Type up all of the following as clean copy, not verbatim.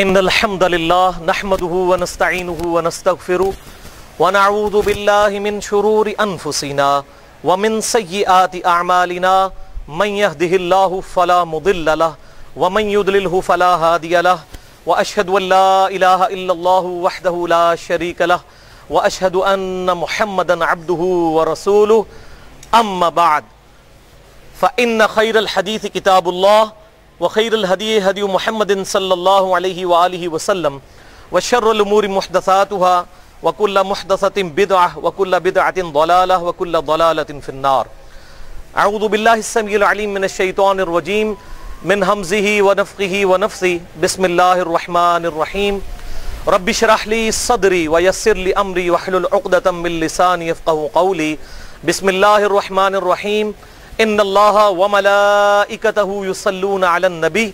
ان الحمد لله نحمده ونستعينه ونستغفره ونعوذ بالله من شرور انفسنا ومن سيئات اعمالنا من يهده الله فلا مضل له ومن يضلله فلا هادي له واشهد ان لا اله الا الله وحده لا شريك له واشهد ان محمدا عبده ورسوله اما بعد فان خير الحديث كتاب الله وخير الهدي هدي محمد صلى الله عليه وآله وسلم وشر الأمور محدثاتها وكل محدثة بدعة وكل بدعة ضلالة وكل ضلالة في النار. أعوذ بالله السميع العليم من الشيطان الرجيم من همزه ونفخه ونفثه. بسم الله الرحمن الرحيم. رب اشرح لي صدري ويسر لي أمري واحلل عقدة من لساني يفقهوا قولي. بسم الله الرحمن الرحيم. ان اللہ وملائکتہ یصلون علی النبی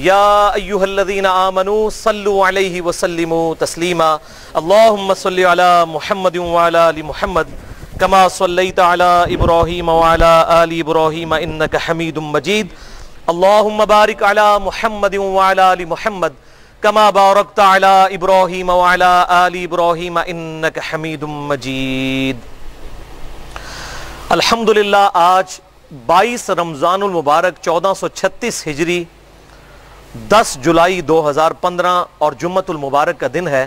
یا ایہا الذین آمنوا صلوا علیہ وسلموا تسلیما. اللہم صل علی محمد وعلی آل محمد کما صلیت علی ابراہیم وعلی آل ابراہیم انک حمید مجید. اللہم بارک علی محمد وعلی آل محمد کما بارکت علی ابراہیم وعلی آل ابراہیم انک حمید مجید. الحمدللہ آج 22 رمضان المبارک 1436 ہجری 10 جولائی 2015 اور جمعۃ المبارک کا دن ہے.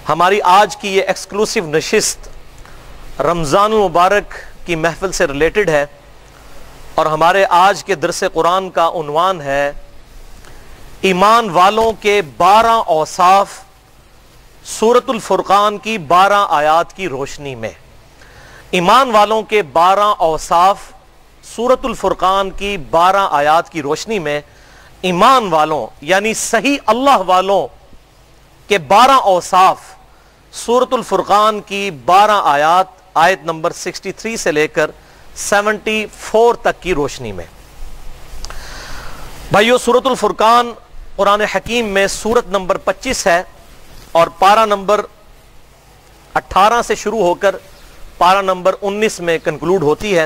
ہماری آج کی یہ ایکسکلوسیو نشست رمضان المبارک کی محفل سے ریلیٹڈ ہے اور ہمارے آج کے درس قرآن کا عنوان ہے ایمان والوں کے 12 اوصاف سورۃ الفرقان کی 12 آیات کی روشنی میں. ایمان والوں کے 12 اوصاف سورۃ الفرقان کی 12 آیات کی روشنی میں ایمان والوں یعنی صحیح اللہ والوں کے 12 اوصاف سورۃ الفرقان کی 12 آیات آیت نمبر 63 سے لے کر 74 تک کی روشنی میں. بھائیو، سورۃ الفرقان قرآن حکیم میں سورت نمبر 25 ہے اور پارہ نمبر 18 سے شروع ہو کر پارہ نمبر 19 میں کنکلوڈ ہوتی ہے.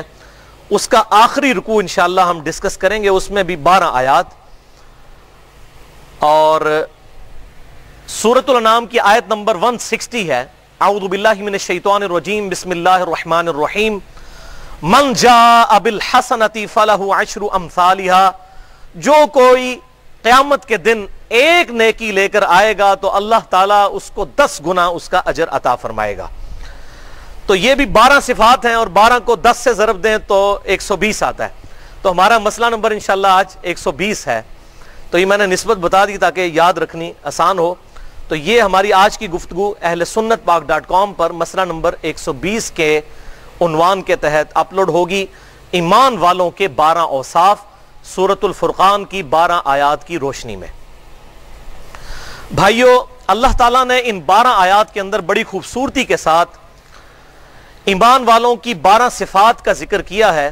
اس کا آخری رکوع انشاءاللہ ہم ڈسکس کریں گے، اس میں بھی 12 آیات. اور سورۃ الانعام کی آیت نمبر 160 ہے. اعوذ باللہ من الشیطان الرجیم بسم اللہ الرحمن الرحیم. من جاء بالحسنۃ فلہ عشر امثالھا. جو کوئی قیامت کے دن ایک نیکی لے کر آئے گا تو اللہ تعالیٰ اس کو 10 گنا اس کا اجر عطا فرمائے گا. تو یہ بھی 12 صفات ہیں اور 12 کو 10 سے ضرب دیں تو 120 آتا ہے. تو ہمارا مسئلہ نمبر انشاءاللہ آج 120 ہے. تو یہ میں نے نسبت بتا دی تاکہ یاد رکھنی آسان ہو. تو یہ ہماری آج کی گفتگو اہل سنت پاک.com پر مسئلہ نمبر 120 کے عنوان کے تحت اپلوڈ ہوگی. ایمان والوں کے 12 اوصاف سورۃ الفرقان کی 12 آیات کی روشنی میں. بھائیو، اللہ تعالیٰ نے ان 12 آیات کے اندر بڑی خوبصورتی کے ساتھ ایمان والوں کی 12 صفات کا ذکر کیا ہے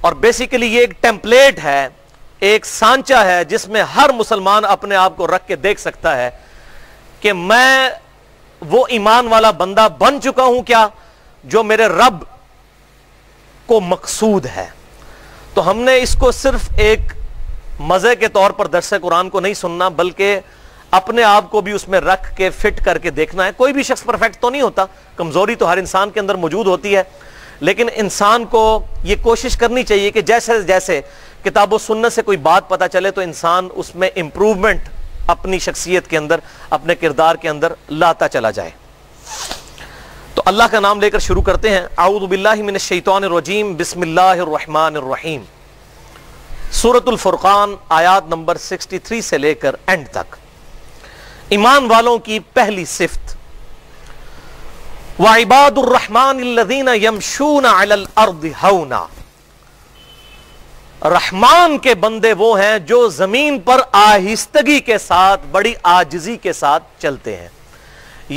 اور بیسیکلی یہ ایک ٹیمپلیٹ ہے، ایک سانچہ ہے جس میں ہر مسلمان اپنے آپ کو رکھ کے دیکھ سکتا ہے کہ میں وہ ایمان والا بندہ بن چکا ہوں کیا جو میرے رب کو مقصود ہے. تو ہم نے اس کو صرف ایک مزے کے طور پر درس قرآن کو نہیں سننا بلکہ اپنے آپ کو بھی اس میں رکھ کے فٹ کر کے دیکھنا ہے. کوئی بھی شخص پرفیکٹ تو نہیں ہوتا، کمزوری تو ہر انسان کے اندر موجود ہوتی ہے، لیکن انسان کو یہ کوشش کرنی چاہیے کہ جیسے جیسے کتاب و سنت سے کوئی بات پتہ چلے تو انسان اس میں امپروومنٹ اپنی شخصیت کے اندر، اپنے کردار کے اندر لاتا چلا جائے. تو اللہ کا نام لے کر شروع کرتے ہیں. اعوذ باللہ من الشیطان الرجیم بسم اللہ الرحمن الرحیم. سورۃ الفرقان آیات نمبر 63 سے لے کر اینڈ تک. ایمان والوں کی پہلی صفت وَعِبَادُ الرَّحْمَنِ الَّذِينَ يَمْشُونَ عَلَى الْأَرْضِ هَوْنًا. رحمان کے بندے وہ ہیں جو زمین پر آہستگی کے ساتھ، بڑی عاجزی کے ساتھ چلتے ہیں.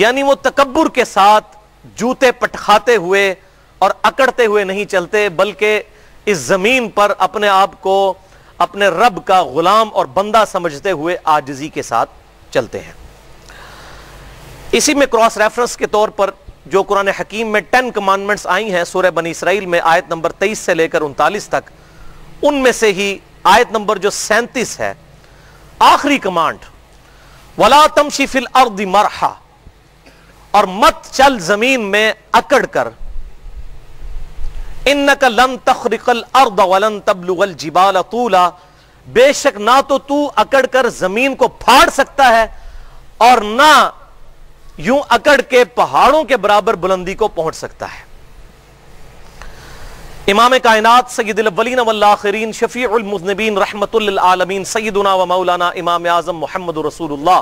یعنی وہ تکبر کے ساتھ جوتے پٹخاتے ہوئے اور اکڑتے ہوئے نہیں چلتے بلکہ اس زمین پر اپنے آپ کو اپنے رب کا غلام اور بندہ سمجھتے ہوئے عاجزی کے ساتھ چلتے ہیں. اسی میں کراس ریفرنس کے طور پر جو قرآن حکیم میں 10 کمانڈمنٹس آئی ہیں سورہ بنی اسرائیل میں آیت نمبر 23 سے لے کر 39 تک، ان میں سے ہی آیت نمبر جو 37 ہے، آخری کمانڈ ولا تمشی فی الارض مرحا، اور مت چل زمین میں اکڑ کر، انک لن تخرق الارض ولن تبلغ الجبال طولا، بے شک نہ تو اکڑ کر زمین کو پھاڑ سکتا ہے اور نہ یوں اکڑ کے پہاڑوں کے برابر بلندی کو پہنچ سکتا ہے۔ امام کائنات سید الاولین والآخرین شفیع المذنبین رحمت للعالمین سیدنا و مولانا امام اعظم محمد رسول اللہ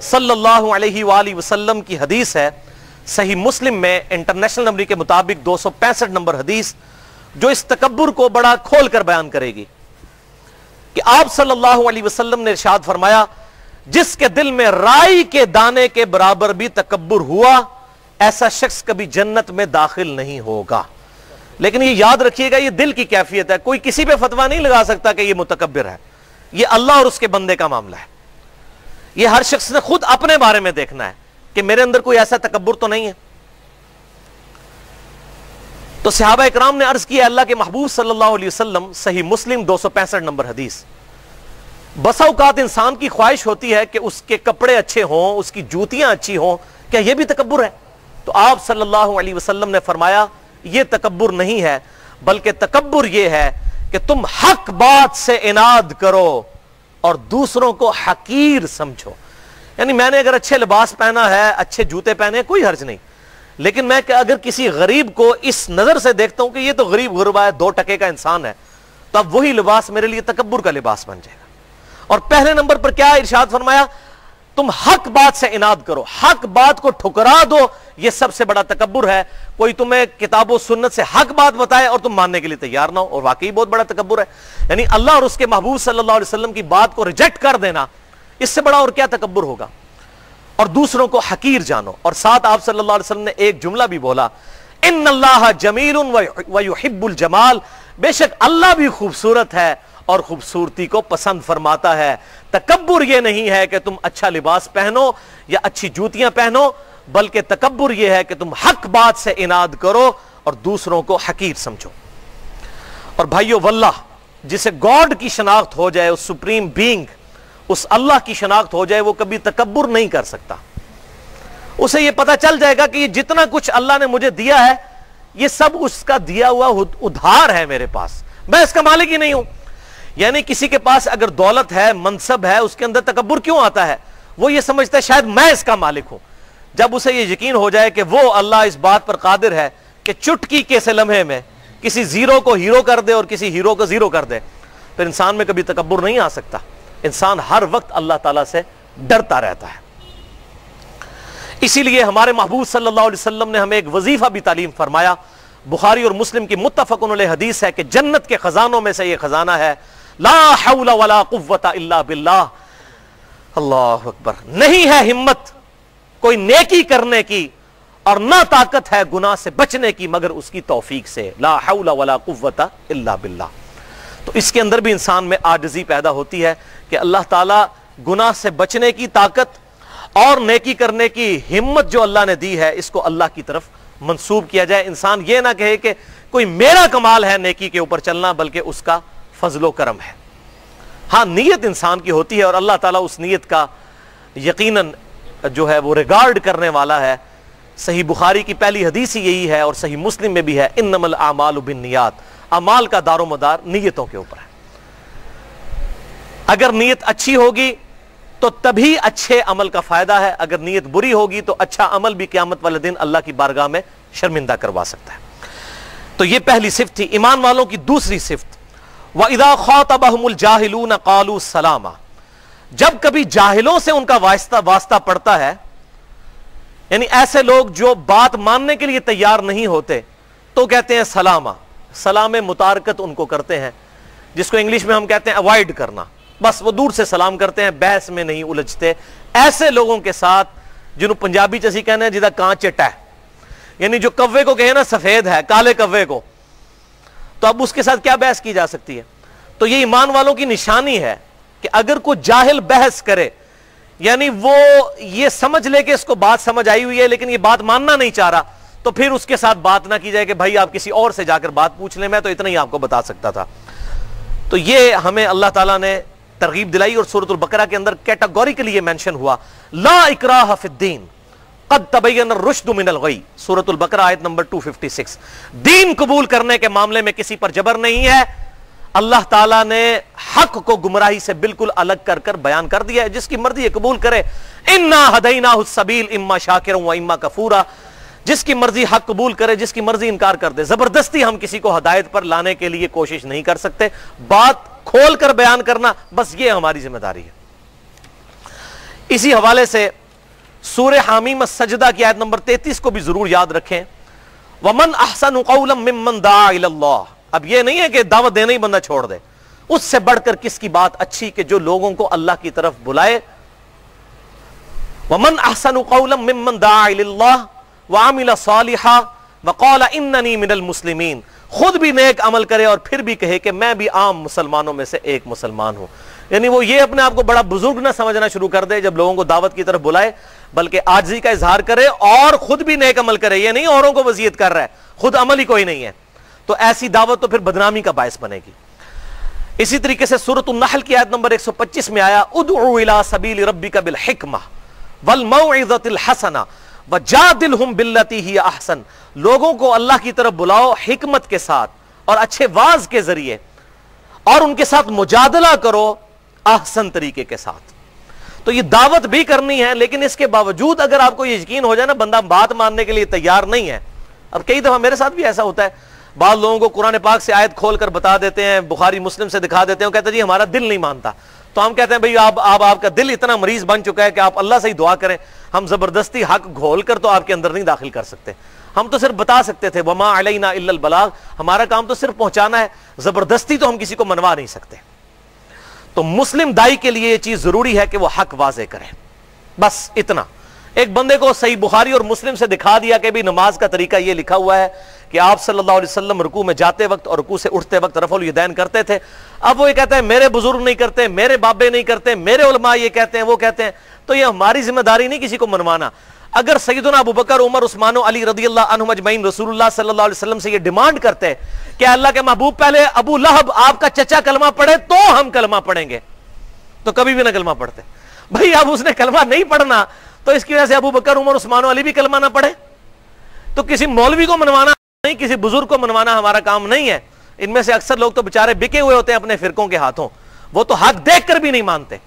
صلی اللہ علیہ وآلہ وسلم کی حدیث ہے، صحیح مسلم میں انٹرنیشنل نمبر کے مطابق 265 نمبر حدیث، جو اس تکبر کو بڑا کھول کر بیان کرے گی کہ آپ صلی اللہ علیہ وسلم نے ارشاد فرمایا، جس کے دل میں رائی کے دانے کے برابر بھی تکبر ہوا، ایسا شخص کبھی جنت میں داخل نہیں ہوگا۔ لیکن یہ یاد رکھیے گا، یہ دل کی کیفیت ہے، کوئی کسی پہ فتویٰ نہیں لگا سکتا کہ یہ متکبر ہے، یہ اللہ اور اس کے بندے کا معاملہ ہے۔ یہ ہر شخص نے خود اپنے بارے میں دیکھنا ہے کہ میرے اندر کوئی ایسا تکبر تو نہیں ہے۔ تو صحابہ اکرام نے عرض کیا، اللہ کے محبوب صلی اللہ علیہ وسلم، صحیح مسلم 265 نمبر حدیث، بسا اوقات انسان کی خواہش ہوتی ہے کہ اس کے کپڑے اچھے ہوں، اس کی جوتیاں اچھی ہوں، کیا یہ بھی تکبر ہے؟ تو آپ صلی اللہ علیہ وسلم نے فرمایا، یہ تکبر نہیں ہے، بلکہ تکبر یہ ہے کہ تم حق بات سے اناد کرو اور دوسروں کو حقیر سمجھو۔ یعنی میں نے اگر اچھے لباس پہنا ہے، اچھے جوتے پہنے، کوئی حرج نہیں، لیکن میں کہ اگر کسی غریب کو اس نظر سے دیکھتا ہوں کہ یہ تو غریب غربا ہے، 2 ٹکے کا انسان ہے، تو اب وہی لباس میرے لیے تکبر کا لباس بن جائے گا۔ اور پہلے نمبر پر کیا ارشاد فرمایا؟ تم حق بات سے اناد کرو، حق بات کو ٹھکرا دو، یہ سب سے بڑا تکبر ہے۔ کوئی تمہیں کتاب و سنت سے حق بات بتائے اور تم ماننے کے لیے تیار نہ ہو، اور واقعی بہت بڑا تکبر ہے۔ یعنی اللہ اور اس کے محبوب صلی اللہ علیہ وسلم کی بات کو ریجیکٹ کر دینا، اس سے بڑا اور کیا تکبر ہوگا؟ اور دوسروں کو حقیر جانو۔ اور ساتھ آپ صلی اللہ علیہ وسلم نے ایک جملہ بھی بولا، ان اللہ جمیل ویحب الجمال، بے شک اللہ بھی خوبصورت ہے اور خوبصورتی کو پسند فرماتا ہے۔ تکبر یہ نہیں ہے کہ تم اچھا لباس پہنو یا اچھی جوتیاں پہنو، بلکہ تکبر یہ ہے کہ تم حق بات سے اناد کرو اور دوسروں کو حقیر سمجھو۔ اور بھائیو واللہ، جسے گاڈ کی شناخت ہو جائے، اس سپریم بینگ، اس اللہ کی شناخت ہو جائے، وہ کبھی تکبر نہیں کر سکتا۔ اسے یہ پتا چل جائے گا کہ یہ جتنا کچھ اللہ نے مجھے دیا ہے، یہ سب اس کا دیا ہوا ادھار ہے میرے پاس، میں اس کا مالک ہی نہیں ہوں۔ یعنی کسی کے پاس اگر دولت ہے، منصب ہے، اس کے اندر تکبر کیوں آتا ہے؟ وہ یہ سمجھتا ہے شاید میں اس کا مالک ہوں۔ جب اسے یہ یقین ہو جائے کہ وہ اللہ اس بات پر قادر ہے کہ چٹکی کے سے لمحے میں کسی زیرو کو ہیرو کر دے اور کسی ہیرو کو زیرو کر دے، پھر انسان میں کبھی تکبر نہیں آ سکتا۔ انسان ہر وقت اللہ تعالیٰ سے ڈرتا رہتا ہے۔ اسی لیے ہمارے محبوب صلی اللہ علیہ وسلم نے ہمیں ایک وظیفہ بھی تعلیم فرمایا، بخاری اور مسلم کی متفق علیہ حدیث ہے کہ جنت کے خزانوں میں سے یہ خزانہ ہے، لا حول ولا قوت الا باللہ۔ اللہ اکبر، نہیں ہے ہمت کوئی نیکی کرنے کی اور نہ طاقت ہے گناہ سے بچنے کی مگر اس کی توفیق سے، لا حول ولا قوت الا باللہ۔ تو اس کے اندر بھی انسان میں عاجزی پیدا ہوتی ہے کہ اللہ تعالیٰ گناہ سے بچنے کی طاقت اور نیکی کرنے کی ہمت جو اللہ نے دی ہے، اس کو اللہ کی طرف منسوب کیا جائے۔ انسان یہ نہ کہے کہ کوئی میرا کمال ہے نیکی کے اوپر چلنا، بلکہ اس کا فضل و کرم ہے۔ ہاں، نیت انسان کی ہوتی ہے اور اللہ تعالیٰ اس نیت کا یقیناً جو ہے وہ ریگارڈ کرنے والا ہے۔ صحیح بخاری کی پہلی حدیث ہی یہی ہے اور صحیح مسلم میں بھی ہے، انما الاعمال بالنیات، اعمال کا دار و مدار نیتوں کے اوپر ہے۔ اگر نیت اچھی ہوگی تو تبھی اچھے عمل کا فائدہ ہے، اگر نیت بری ہوگی تو اچھا عمل بھی قیامت والے دن اللہ کی بارگاہ میں شرمندہ کروا سکتا ہے۔ تو یہ پہلی صفت تھی۔ ایمان والوں کی دوسری صفت، وَإِذَا خَاطَبَهُمُ الْجَاهِلُونَ قَالُوا سَلَامًا، جب کبھی جاہلوں سے ان کا واسطہ پڑتا ہے، یعنی ایسے لوگ جو بات ماننے کے لیے تیار نہیں ہوتے، تو کہتے ہیں سلامہ، سلام متارکت ان کو کرتے ہیں، جس کو انگلش میں ہم کہتے ہیں اوائڈ کرنا، بس وہ دور سے سلام کرتے ہیں، بحث میں نہیں الجھتے۔ ایسے لوگوں کے ساتھ جنہوں پنجابی چسی کہنے ہیں جدہ کان چٹا ہے، یعنی جو کوے کو کہے نا سفید ہے، کالے کوے کو، تو اب اس کے ساتھ کیا بحث کی جا سکتی ہے؟ تو یہ ایمان والوں کی نشانی ہے کہ اگر کوئی جاہل بحث کرے، یعنی وہ یہ سمجھ لے کہ اس کو بات سمجھ آئی ہوئی ہے لیکن یہ بات ماننا نہیں چاہ رہا، تو پھر اس کے ساتھ بات نہ کی جائے کہ بھائی آپ کسی اور سے جا کر بات پوچھ لیں، میں تو اتنا ہی آپ کو بتا سکتا تھا۔ تو یہ ہمیں اللہ تعالیٰ نے ترغیب دلائی اور سورۃ البقرہ کے اندر کیٹاگوریکلی یہ مینشن ہوا لا اکراہ فی الدین قد تبین الرشد من الغی، سورۃ البقرہ آیت نمبر 256. دین قبول کرنے کے معاملے میں کسی پر جبر نہیں ہے. اللہ تعالیٰ نے حق کو گمراہی سے بالکل الگ کر کر بیان کر دیا ہے. جس کی مرضی ہے قبول کرے. انا ہدیناہ السبیل اما شاکرا و اما کفورا، جس کی مرضی حق قبول کرے، جس کی مرضی انکار کر دے. زبردستی ہم کسی کو ہدایت پر لانے کے لیے کوشش نہیں کر سکتے. بات کھول کر بیان کرنا بس یہ ہماری ذمہ داری ہے. اسی حوالے سے سورہ حامیم السجدہ کی آیت نمبر 33 کو بھی ضرور یاد رکھیں. وَمَنْ أَحْسَنُ قَوْلًا مِّمَّنْ دَعَا إِلَى اللَّهِ. اب یہ نہیں ہے کہ دعوت دینا ہی بندہ چھوڑ دے. اس سے بڑھ کر کس کی بات اچھی کہ جو لوگوں کو اللہ کی طرف بلائے. وَمَنْ أَحْسَنُ قَوْلًا مِّمَّنْ دَعَا إِلَى اللَّهِ وَعَمِلَ صَالِحًا وَقَالَ إِنَّنِي مِنَ الْمُسْلِمِينَ. خود بھی نیک عمل کرے اور پھر بھی کہے کہ میں بھی عام مسلمانوں میں سے ایک مسلمان ہوں. یعنی وہ یہ اپنے آپ کو بڑا بزرگ نہ سمجھنا شروع کر دے جب لوگوں کو دعوت کی طرف بلائے، بلکہ عاجزی کا اظہار کرے اور خود بھی نیک عمل کرے. یہ نہیں اوروں کو وصیت کر رہا ہے، خود عمل ہی کوئی نہیں ہے. تو ایسی دعوت تو پھر بدنامی کا باعث بنے گی. اسی طریقے سے سورۃ النحل کی آیت نمبر 125 میں آیا ادعو الی سبیل ربک بالحکمہ والموعظۃ الحسنہ وجادلہم باللتی ہی احسن. لوگوں کو اللہ کی طرف بلاؤ حکمت کے ساتھ اور اچھے واعظ کے ذریعے، اور ان کے ساتھ مجادلہ کرو احسن طریقے کے ساتھ. تو یہ دعوت بھی کرنی ہے، لیکن اس کے باوجود اگر آپ کو یہ یقین ہو جائے نا بندہ بات ماننے کے لیے تیار نہیں ہے. اب کئی دفعہ میرے ساتھ بھی ایسا ہوتا ہے، بعض لوگوں کو قرآن پاک سے آیت کھول کر بتا دیتے ہیں، بخاری مسلم سے دکھا دیتے ہیں، وہ کہتے ہیں جی ہمارا دل نہیں مانتا. تو ہم کہتے ہیں بھئی آپ کا دل اتنا مریض بن چکا ہے کہ آپ اللہ سے ہی دعا کریں. ہم زبردستی حق گھول کر تو آپ کے اندر نہیں داخل کر سکتے. ہم تو صرف بتا سکتے تھے وما علینا الا البلاغ، ہمارا کام تو صرف پہنچانا ہے، زبردستی تو ہم کسی کو منوا نہیں سکتے. تو مسلم دائی کے لیے یہ چیز ضروری ہے کہ وہ حق واضح کرے. بس اتنا. ایک بندے کو صحیح بخاری اور مسلم سے دکھا دیا کہ بھی نماز کا طریقہ یہ لکھا ہوا ہے کہ آپ صلی اللہ علیہ وسلم رکوع میں جاتے وقت اور رکوع سے اٹھتے وقت رفع الیدین کرتے تھے. اب وہ یہ کہتے ہیں میرے بزرگ نہیں کرتے، میرے بابے نہیں کرتے، میرے علماء یہ کہتے ہیں وہ کہتے ہیں. تو یہ ہماری ذمہ داری نہیں کسی کو منوانا. اگر سیدنا ابو بکر، عمر، عثمان و علی رضی اللہ عنہم اجمعین رسول اللہ صلی اللہ علیہ وسلم سے یہ ڈیمانڈ کرتے کہ اللہ کے محبوب پہلے ابو لہب آپ کا چچا کلمہ پڑھے تو ہم کلمہ پڑھیں گے، تو کبھی بھی نہ کلمہ پڑھتے. بھائی اب اس نے کلمہ نہیں پڑھنا تو اس کی وجہ سے ابو بکر، عمر، عثمان و علی بھی کلمہ نہ پڑھے. تو کسی مولوی کو منوانا نہیں، کسی بزرگ کو منوانا ہمارا کام نہیں ہے. ان میں سے اکثر لوگ تو بےچارے بکے ہوئے ہوتے ہیں اپنے فرقوں کے ہاتھوں، وہ تو حق دیکھ کر بھی نہیں مانتے.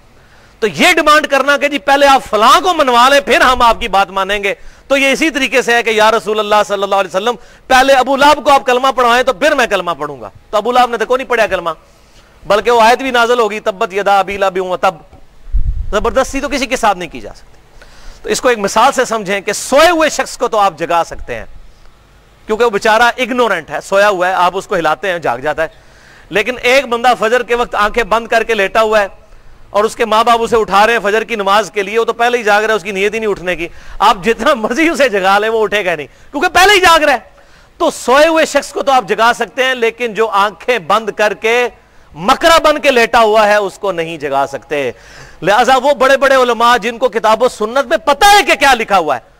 تو یہ ڈیمانڈ کرنا کہ جی پہلے آپ فلاں کو منوا لیں پھر ہم آپ کی بات مانیں گے، تو یہ اسی طریقے سے ہے کہ یا رسول اللہ صلی اللہ علیہ وسلم پہلے ابو لہب کو آپ کلمہ پڑھوائیں تو پھر میں کلمہ پڑھوں گا. تو ابو لہب نے تو کوئی نہیں پڑھا کلمہ، بلکہ وہ آیت بھی نازل ہوگی تبت یدا ابی لہب وتب. زبردستی تو کسی کے ساتھ نہیں کی جا سکتی. تو اس کو ایک مثال سے سمجھیں کہ سوئے ہوئے شخص کو تو آپ جگا سکتے ہیں کیونکہ وہ بیچارہ اگنورنٹ ہے، سویا ہوا ہے، آپ اس کو ہلاتے ہیں جاگ جاتا ہے. لیکن ایک بندہ فجر کے وقت آنکھیں بند کر کے لیٹا ہوا ہے اور اس کے ماں باپ اسے اٹھا رہے ہیں فجر کی نماز کے لیے، وہ تو پہلے ہی جاگ رہا ہے، اس کی نیت ہی نہیں اٹھنے کی. آپ جتنا مرضی اسے جگا لیں وہ اٹھے گا نہیں کیونکہ پہلے ہی جاگ رہا ہے. تو سوئے ہوئے شخص کو تو آپ جگا سکتے ہیں، لیکن جو آنکھیں بند کر کے مکرا بن کے لیٹا ہوا ہے اس کو نہیں جگا سکتے. لہذا وہ بڑے بڑے علماء جن کو کتاب و سنت میں پتہ ہے کہ کیا لکھا ہوا ہے،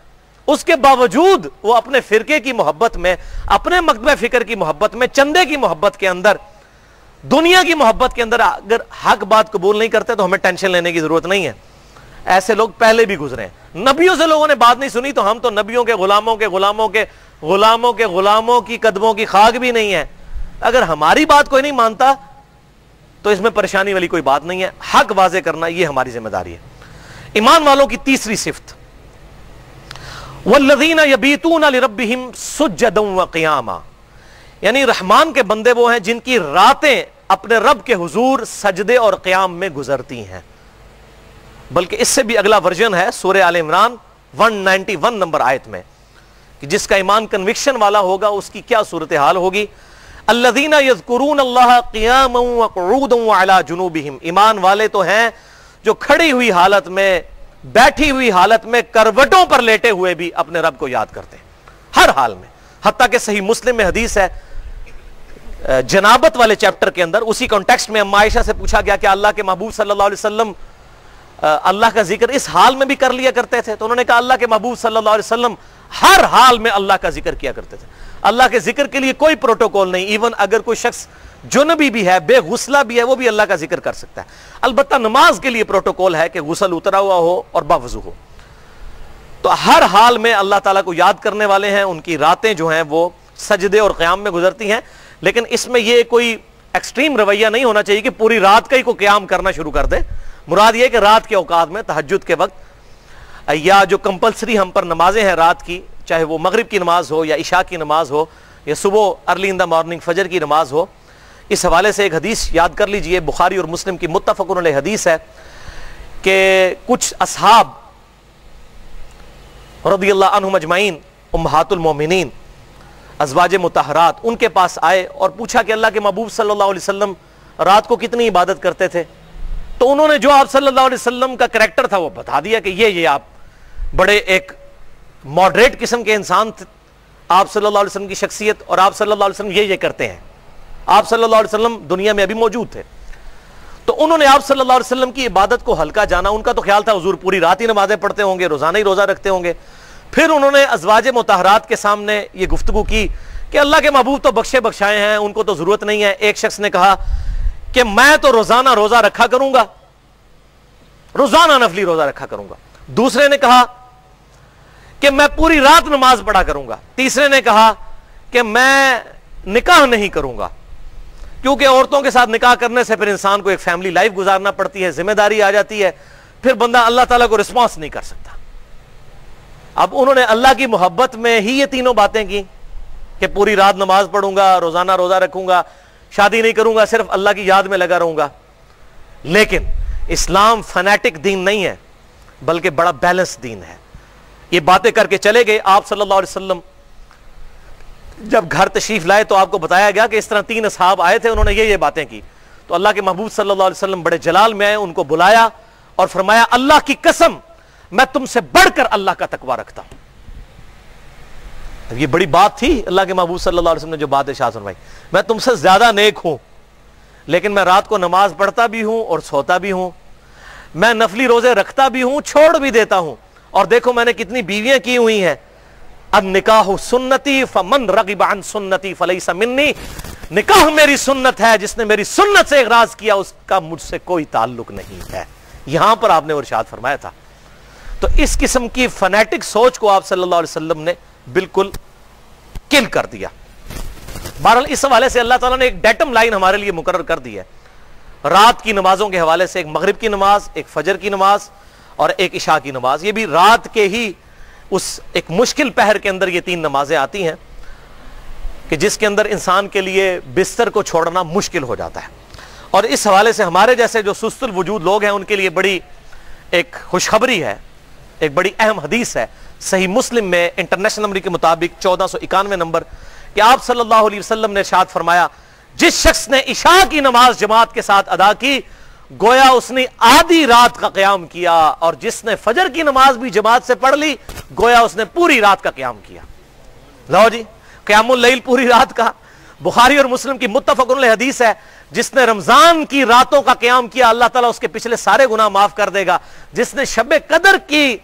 اس کے باوجود وہ اپنے فرقے کی محبت میں، اپنے مکتبہ فکر کی محبت میں، چندے کی محبت کے اندر، دنیا کی محبت کے اندر اگر حق بات قبول نہیں کرتے تو ہمیں ٹینشن لینے کی ضرورت نہیں ہے. ایسے لوگ پہلے بھی گزرے ہیں. نبیوں سے لوگوں نے بات نہیں سنی تو ہم تو نبیوں کے غلاموں کے غلاموں کے غلاموں کے غلاموں کی قدموں کی خاک بھی نہیں ہے. اگر ہماری بات کوئی نہیں مانتا تو اس میں پریشانی والی کوئی بات نہیں ہے. حق واضح کرنا یہ ہماری ذمہ داری ہے. ایمان والوں کی تیسری صفت والذین یبیتون لربہم سجدا وقیاما، یعنی رحمان کے بندے وہ ہیں جن کی راتیں اپنے رب کے حضور سجدے اور قیام میں گزرتی ہیں. بلکہ اس سے بھی اگلا ورژن ہے سورہ آل عمران 191 نمبر آیت میں کہ جس کا ایمان کنوکشن والا ہوگا اس کی کیا صورتحال ہوگی. الذین یذکرون اللہ قیاما وقعودا وعلی جنوبہم، ایمان والے تو ہیں جو کھڑی ہوئی حالت میں، بیٹھی ہوئی حالت میں، کروٹوں پر لیٹے ہوئے بھی اپنے رب کو یاد کرتے ہیں ہر حال میں. حتیٰ کہ صحیح مسلم میں حدیث ہے جنابت والے چیپٹر کے اندر، اسی کانٹیکسٹ میں اما عائشہ سے پوچھا گیا کہ اللہ کے محبوب صلی اللہ علیہ وسلم اللہ کا ذکر اس حال میں بھی کر لیا کرتے تھے؟ تو انہوں نے کہا اللہ کے محبوب صلی اللہ علیہ وسلم ہر حال میں اللہ کا ذکر کیا کرتے تھے. اللہ کے ذکر کے لیے کوئی پروٹوکول نہیں. ایون اگر کوئی شخص جنبی بھی ہے, بے غسلہ بھی ہے, وہ بھی اللہ کا ذکر کر سکتا ہے. البتہ نماز کے لیے پروٹوکول ہے کہ غسل اترا ہوا ہو اور باوضو ہو. تو ہر حال میں اللہ تعالیٰ کو یاد کرنے والے ہیں. ان کی راتیں جو ہیں وہ سجدے اور قیام میں گزرتی ہیں. لیکن اس میں یہ کوئی ایکسٹریم رویہ نہیں ہونا چاہیے کہ پوری رات کا ہی کو قیام کرنا شروع کر دے. مراد یہ کہ رات کے اوقات میں تہجد کے وقت یا جو کمپلسری ہم پر نمازیں ہیں رات کی, چاہے وہ مغرب کی نماز ہو یا عشاء کی نماز ہو یا صبح ارلی ان دا مارننگ فجر کی نماز ہو, اس حوالے سے ایک حدیث یاد کر لیجئے. بخاری اور مسلم کی متفق علیہ حدیث ہے کہ کچھ اصحاب رضی اللہ عنہم اجمعین, امہات المومنین, ازواج مطہرات, ان کے پاس آئے اور پوچھا کہ اللہ کے محبوب صلی اللہ علیہ وسلم رات کو کتنی عبادت کرتے تھے. تو انہوں نے جو آپ صلی اللہ علیہ وسلم کا کریکٹر تھا وہ بتا دیا کہ یہ آپ بڑے ایک ماڈریٹ قسم کے انسان تھے, آپ صلی اللہ علیہ وسلم کی شخصیت, اور آپ صلی اللہ علیہ وسلم یہ کرتے ہیں. آپ صلی اللہ علیہ وسلم دنیا میں ابھی موجود تھے. تو انہوں نے آپ صلی اللہ علیہ وسلم کی عبادت کو ہلکا جانا. ان کا تو خیال تھا حضور پوری رات ہی نمازیں پڑھتے ہوں گے, روزانہ ہی روزہ رکھتے ہوں گے. پھر انہوں نے ازواج مطہرات کے سامنے یہ گفتگو کی کہ اللہ کے محبوب تو بخشے بخشائے ہیں, ان کو تو ضرورت نہیں ہے. ایک شخص نے کہا کہ میں تو روزانہ روزہ رکھا کروں گا, روزانہ نفلی روزہ رکھا کروں گا. دوسرے نے کہا کہ میں پوری رات نماز پڑھا کروں گا. تیسرے نے کہا کہ میں نکاح نہیں کروں گا, کیونکہ عورتوں کے ساتھ نکاح کرنے سے پھر انسان کو ایک فیملی لائف گزارنا پڑتی ہے, ذمہ داری آ جاتی ہے, پھر بندہ اللہ تعالیٰ کو رسپانس نہیں کر سکتا. اب انہوں نے اللہ کی محبت میں ہی یہ تینوں باتیں کی کہ پوری رات نماز پڑھوں گا, روزانہ روزہ رکھوں گا, شادی نہیں کروں گا, صرف اللہ کی یاد میں لگا رہوں گا. لیکن اسلام فنیٹک دین نہیں ہے بلکہ بڑا بیلنس دین ہے. یہ باتیں کر کے چلے گئے. آپ صلی اللہ علیہ وسلم جب گھر تشریف لائے تو آپ کو بتایا گیا کہ اس طرح 3 اصحاب آئے تھے, انہوں نے یہ باتیں کی. تو اللہ کے محبوب صلی اللہ علیہ وسلم بڑے جلال میں آئے, ان کو بلایا اور فرمایا اللہ کی قسم میں تم سے بڑھ کر اللہ کا تقوی رکھتا ہوں. یہ بڑی بات تھی اللہ کے محبوب صلی اللہ علیہ وسلم نے جو بات ارشاد فرمائی, میں تم سے زیادہ نیک ہوں, لیکن میں رات کو نماز پڑھتا بھی ہوں اور سوتا بھی ہوں, میں نفلی روزے رکھتا بھی ہوں, چھوڑ بھی دیتا ہوں, اور دیکھو میں نے کتنی بیویاں کی ہوئی ہیں. النکاح سنتی فمن رغب عن سنتی فلیس منی, نکاح میری سنت ہے, جس نے میری سنت سے اغراض کیا اس کا مجھ سے کوئی تعلق نہیں ہے. یہاں پر آپ نے ارشاد فرمایا تھا. تو اس قسم کی فنیٹک سوچ کو آپ صلی اللہ علیہ وسلم نے بالکل کل کر دیا. بہرحال اس حوالے سے اللہ تعالیٰ نے ایک ڈیٹم لائن ہمارے لیے مقرر کر دی ہے رات کی نمازوں کے حوالے سے. ایک مغرب کی نماز, ایک فجر کی نماز اور ایک عشاء کی نماز. یہ بھی رات کے ہی اس ایک مشکل پہر کے اندر یہ 3 نمازیں آتی ہیں کہ جس کے اندر انسان کے لیے بستر کو چھوڑنا مشکل ہو جاتا ہے. اور اس حوالے سے ہمارے جیسے جو سست الوجود لوگ ہیں ان کے لیے بڑی ایک خوشخبری ہے, ایک بڑی اہم حدیث ہے صحیح مسلم میں انٹرنیشنل نمبر کے مطابق 1491 نمبر کہ آپ صلی اللہ علیہ وسلم نے ارشاد فرمایا جس شخص نے عشاء کی نماز جماعت کے ساتھ ادا کی گویا اس نے آدھی رات کا قیام کیا, اور جس نے فجر کی نماز بھی جماعت سے پڑھ لی گویا اس نے پوری رات کا قیام کیا. لو جی, قیام اللیل پوری رات کا. بخاری اور مسلم کی متفق علیہ حدیث ہے جس نے رمضان کی راتوں کا قیام کیا اللہ تعالیٰ اس کے پچھلے سارے گناہ معاف کر دے گا. جس نے شب قدر کی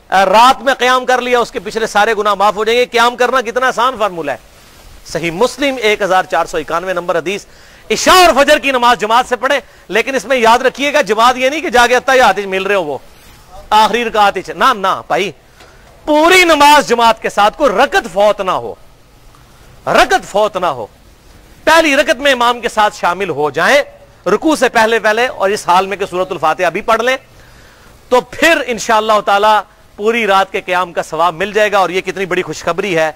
رات میں قیام کر لیا اس کے پچھلے سارے گناہ معاف ہو جائیں گے. قیام کرنا کتنا آسان فارمولہ ہے. صحیح مسلم 1491 نمبر حدیث. عشاء اور فجر کی نماز جماعت سے پڑھے, لیکن اس میں یاد رکھیے گا جماعت یہ نہیں کہ جا کے اتحیات مل رہے ہو وہ آخری رکعت نہ بھائی, پوری نماز جماعت کے ساتھ کوئی رکعت فوت نہ ہو, رکعت فوت نہ ہو. پہلی رکعت میں امام کے ساتھ شامل ہو جائیں رکوع سے پہلے, اور اس حال میں کہ سورۃ الفاتحہ بھی پڑھ لیں تو پھر انشاءاللہ تعالی پوری رات کے قیام کا ثواب مل جائے گا. اور یہ کتنی بڑی خوشخبری ہے.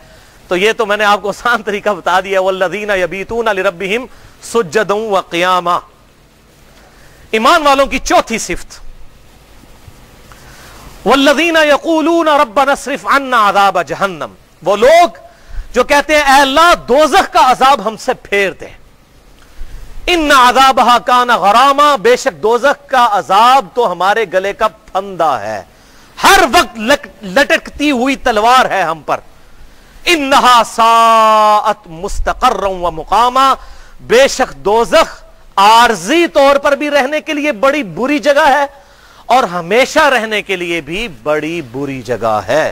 تو یہ تو میں نے آپ کو آسان طریقہ بتا دیا. والذین یبیتون لربہم سجدا وقیاما. ایمان والوں کی چوتھی صفت والذین یقولون ربنا اصرف عنا عذاب جہنم, وہ لوگ جو کہتے ہیں اے اللہ دوزخ کا عذاب ہم سے پھیر دے. ان عذابہا کان غراما, بے شک دوزخ کا عذاب تو ہمارے گلے کا پھندا ہے, ہر وقت لٹکتی ہوئی تلوار ہے ہم پر. انہا ساعت مستقرا و مقاما, بے شک دوزخ عارضی طور پر بھی رہنے کے لیے بڑی بری جگہ ہے اور ہمیشہ رہنے کے لیے بھی بڑی بری جگہ ہے.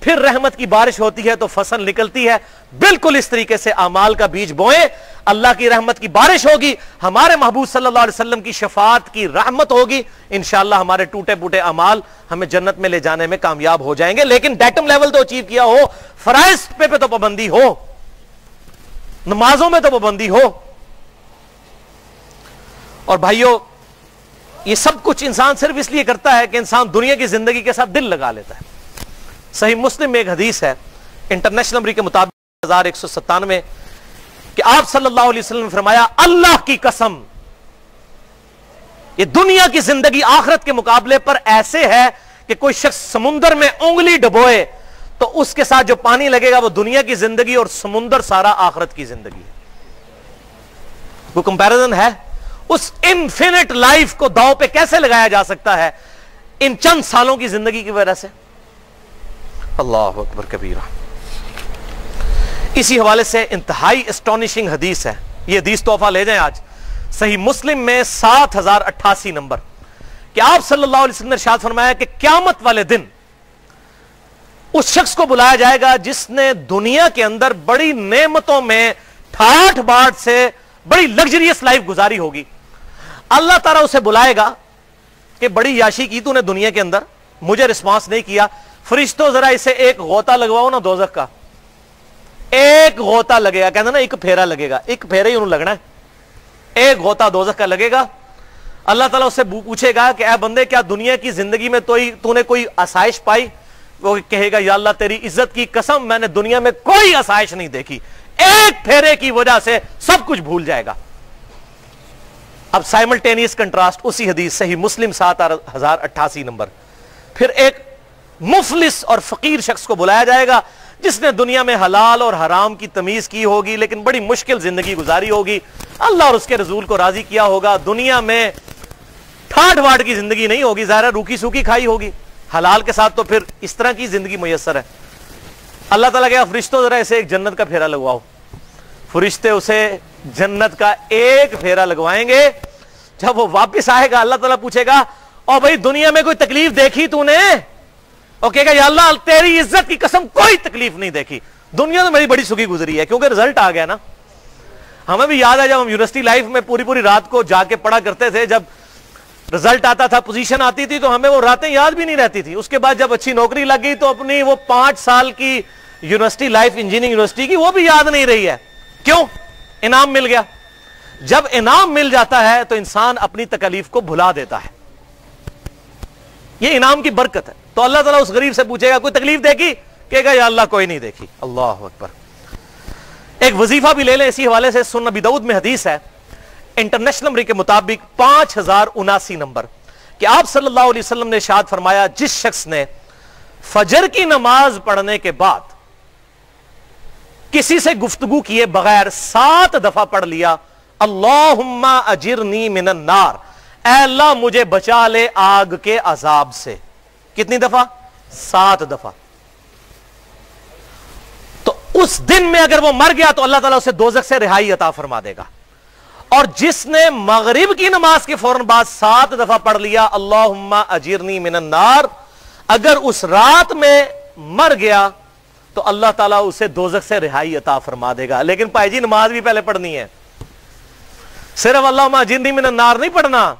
پھر رحمت کی بارش ہوتی ہے تو فصل نکلتی ہے. بالکل اس طریقے سے اعمال کا بیج بوئیں, اللہ کی رحمت کی بارش ہوگی, ہمارے محبوب صلی اللہ علیہ وسلم کی شفاعت کی رحمت ہوگی, انشاءاللہ ہمارے ٹوٹے پوٹے اعمال ہمیں جنت میں لے جانے میں کامیاب ہو جائیں گے. لیکن ڈیٹم لیول تو اچیو کیا ہو, فرائض پہ تو پابندی ہو, نمازوں میں تو پابندی ہو. اور بھائیو, یہ سب کچھ انسان صرف اس لیے کرتا ہے کہ انسان دنیا کی زندگی کے ساتھ دل لگا لیتا ہے. صحیح مسلم میں ایک حدیث ہے انٹرنیشنل نمبر کے مطابق 1197 کہ آپ صلی اللہ علیہ وسلم نے فرمایا, اللہ کی قسم یہ دنیا کی زندگی آخرت کے مقابلے پر ایسے ہے کہ کوئی شخص سمندر میں انگلی ڈبوئے تو اس کے ساتھ جو پانی لگے گا وہ دنیا کی زندگی اور سمندر سارا آخرت کی زندگی ہے. کوئی کمپیریزن ہے؟ اس انفینٹ لائف کو داؤ پہ کیسے لگایا جا سکتا ہے ان چند سالوں کی زندگی کی وجہ سے؟ اللہ اکبر کبیرہ. اسی حوالے سے انتہائی اسٹونشنگ حدیث ہے, یہ حدیث تحفہ لے جائیں آج, صحیح مسلم میں 7088 نمبر, کہ آپ صلی اللہ علیہ وسلم نے ارشاد فرمایا کہ قیامت والے دن اس شخص کو بلایا جائے گا جس نے دنیا کے اندر بڑی نعمتوں میں ٹھاٹھ باٹھ سے بڑی لگژریس لائف گزاری ہوگی. اللہ تعالیٰ اسے بلائے گا کہ بڑی یاشی کی تو نے دنیا کے اندر, مجھے رسپانس نہیں کیا, فرشتوں ذرا اسے ایک غوطہ لگواؤ نا دوزخ کا. ایک غوطہ لگے گا, کہنا نا ایک پھیرا لگے گا, ایک پھیرا ہی انہوں لگنا ہے, ایک غوطہ دوزخ کا لگے گا. اللہ تعالیٰ اس سے پوچھے گا کہ اے بندے کیا دنیا کی زندگی میں تو نے کوئی آسائش پائی؟ وہ کہے گا یا اللہ تیری عزت کی قسم میں نے دنیا میں کوئی آسائش نہیں دیکھی, ایک پھیرے کی وجہ سے سب کچھ بھول جائے گا. اب سائملٹینیس کنٹراسٹ اسی حدیث صحیح مسلم 7088 نمبر, پھر ایک مفلس اور فقیر شخص کو بلایا جائے گا جس نے دنیا میں حلال اور حرام کی تمیز کی ہوگی لیکن بڑی مشکل زندگی گزاری ہوگی, اللہ اور اس کے رسول کو راضی کیا ہوگا, دنیا میں ٹھاٹ واٹ کی زندگی نہیں ہوگی, ظاہر روکی سوکی کھائی ہوگی, حلال کے ساتھ تو پھر اس طرح کی زندگی میسر ہے. اللہ تعالیٰ کہا فرشتوں ذرا اسے ایک جنت کا پھیرا لگواؤ. فرشتے اسے جنت کا ایک پھیرا لگوائیں گے. جب وہ واپس آئے گا اللہ تعالیٰ پوچھے گا او بھائی دنیا میں کوئی تکلیف دیکھی تو نے؟ اور کہے گا یا اللہ تیری عزت کی قسم کوئی تکلیف نہیں دیکھی, دنیا تو میری بڑی سکھی گزری ہے, کیونکہ رزلٹ آ گیا نا. ہمیں بھی یاد ہے جب ہم یونیورسٹی لائف میں پوری رات کو جا کے پڑھا کرتے تھے, جب رزلٹ آتا تھا پوزیشن آتی تھی تو ہمیں وہ راتیں یاد بھی نہیں رہتی تھی. اس کے بعد جب اچھی نوکری لگ گئی تو اپنی وہ 5 سال کی یونیورسٹی لائف انجینئرنگ یونیورسٹی کی وہ بھی یاد نہیں رہی ہے. کیوں؟ انعام مل گیا. جب انعام مل جاتا ہے تو انسان اپنی تکلیف کو بھلا دیتا ہے, یہ انعام کی برکت ہے. تو اللہ تعالیٰ اس غریب سے پوچھے گا کوئی تکلیف دیکھی؟ کہے گا یا اللہ کوئی نہیں دیکھی. اللہ اکبر. ایک وظیفہ بھی لے لیں اسی حوالے سے, سنن ابی داؤد میں حدیث ہے انٹرنیشنل نمبر کے مطابق 5079 نمبر, کہ آپ صلی اللہ علیہ وسلم نے ارشاد فرمایا جس شخص نے فجر کی نماز پڑھنے کے بعد کسی سے گفتگو کیے بغیر 7 دفعہ پڑھ لیا اللہم اجرنی من النار, اے اللہ مجھے بچا لے آگ کے عذاب سے. کتنی دفعہ؟ 7 دفعہ. تو اس دن میں اگر وہ مر گیا تو اللہ تعالیٰ اسے دوزخ سے رہائی عطا فرما دے گا. اور جس نے مغرب کی نماز کے فوراً بعد 7 دفعہ پڑھ لیا اللہم اجرنی من النار, اگر اس رات میں مر گیا تو اللہ تعالیٰ اسے دوزخ سے رہائی عطا فرما دے گا. لیکن بھائی جی نماز بھی پہلے پڑھنی ہے, صرف اللہم اجرنی من النار نہیں پڑھنا.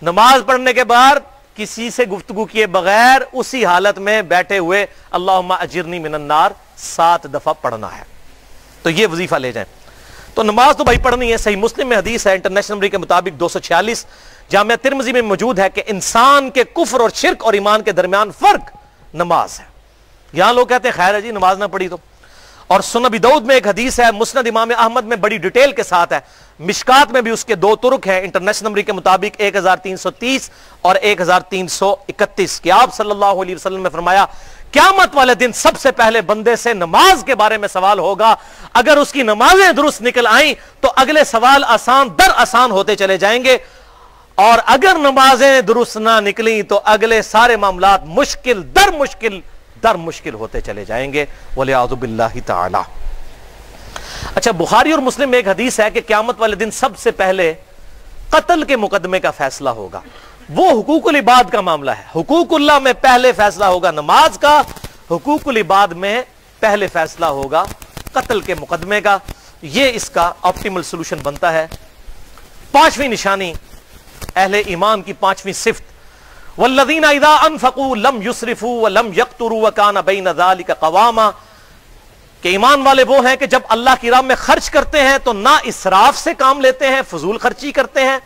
نماز پڑھنے کے بعد کسی سے گفتگو کیے بغیر اسی حالت میں بیٹھے ہوئے اللہم اجرنی من النار 7 دفعہ پڑھنا ہے. تو یہ وظیفہ لے جائیں. تو نماز تو بھائی پڑھنی ہے. صحیح مسلم میں حدیث ہے انٹرنیشنل نمبر کے مطابق 246, جامعہ ترمذی میں موجود ہے کہ انسان کے کفر اور شرک اور ایمان کے درمیان فرق نماز ہے. یہاں لوگ کہتے ہیں خیر ہے جی نماز نہ پڑھی تو. اور سنن ابی داؤد میں ایک حدیث ہے, مسند امام احمد میں بڑی ڈیٹیل کے ساتھ ہے, مشکات میں بھی اس کے 2 طرق ہیں انٹرنیشنل نمبر کے مطابق 1330 اور 1331, کہ آپ صلی اللہ علیہ وسلم نے فرمایا قیامت والے دن سب سے پہلے بندے سے نماز کے بارے میں سوال ہوگا. اگر اس کی نمازیں درست نکل آئیں تو اگلے سوال آسان در آسان ہوتے چلے جائیں گے, اور اگر نمازیں درست نہ نکلیں تو اگلے سارے معاملات مشکل در مشکل ہوتے چلے جائیں گے. وَلِعَوْذُ بِاللَّهِ تَعَالَى. اچھا, بخاری اور مسلم میں ایک حدیث ہے کہ قیامت والے دن سب سے پہلے قتل کے مقدمے کا فیصلہ ہوگا. وہ حقوق العباد کا معاملہ ہے. حقوق اللہ میں پہلے فیصلہ ہوگا نماز کا, حقوق العباد میں پہلے فیصلہ ہوگا قتل کے مقدمے کا. یہ اس کا آپٹیمل سولوشن بنتا ہے. پانچویں نشانی اہل ایمان کی پانچویں صفت، والذین اذا انفقوا لم یسرفوا ولم یقتروا وکان بین ذلک قواما، کہ ایمان والے وہ ہیں کہ جب اللہ کی راہ میں خرچ کرتے ہیں تو نہ اسراف سے کام لیتے ہیں، فضول خرچی کرتے ہیں،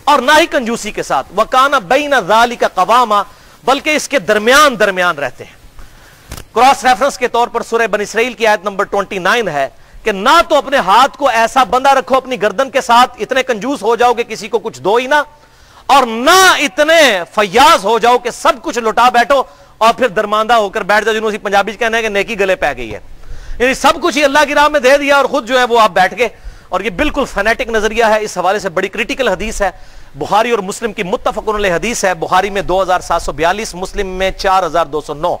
اور نہ ہی کنجوسی کے ساتھ. وکان بین ذلک قواما، بلکہ اس کے درمیان درمیان رہتے ہیں. کراس ریفرنس کے طور پر سورہ بنی اسرائیل کی آیت نمبر 29 ہے کہ نہ تو اپنے ہاتھ کو ایسا بندہ رکھو اپنی گردن کے ساتھ اتنے کنجوس ہو جاؤ کہ کسی کو کچھ دو ہی نہ، اور نہ اتنے فیاض ہو جاؤ کہ سب کچھ لٹا بیٹھو اور پھر درماندہ ہو کر بیٹھ جاؤ، جنہوں سے پنجابی کہنا ہے کہ نیکی گلے پہ گئی ہے. یعنی سب کچھ ہی اللہ کی راہ میں دے دیا اور خود جو ہے وہ آپ بیٹھ گئے. اور یہ بالکل فینیٹک نظریہ ہے. اس حوالے سے بڑی کریٹیکل حدیث ہے، بخاری اور مسلم کی متفق علیہ حدیث ہے. بخاری میں 2742، مسلم میں 4209.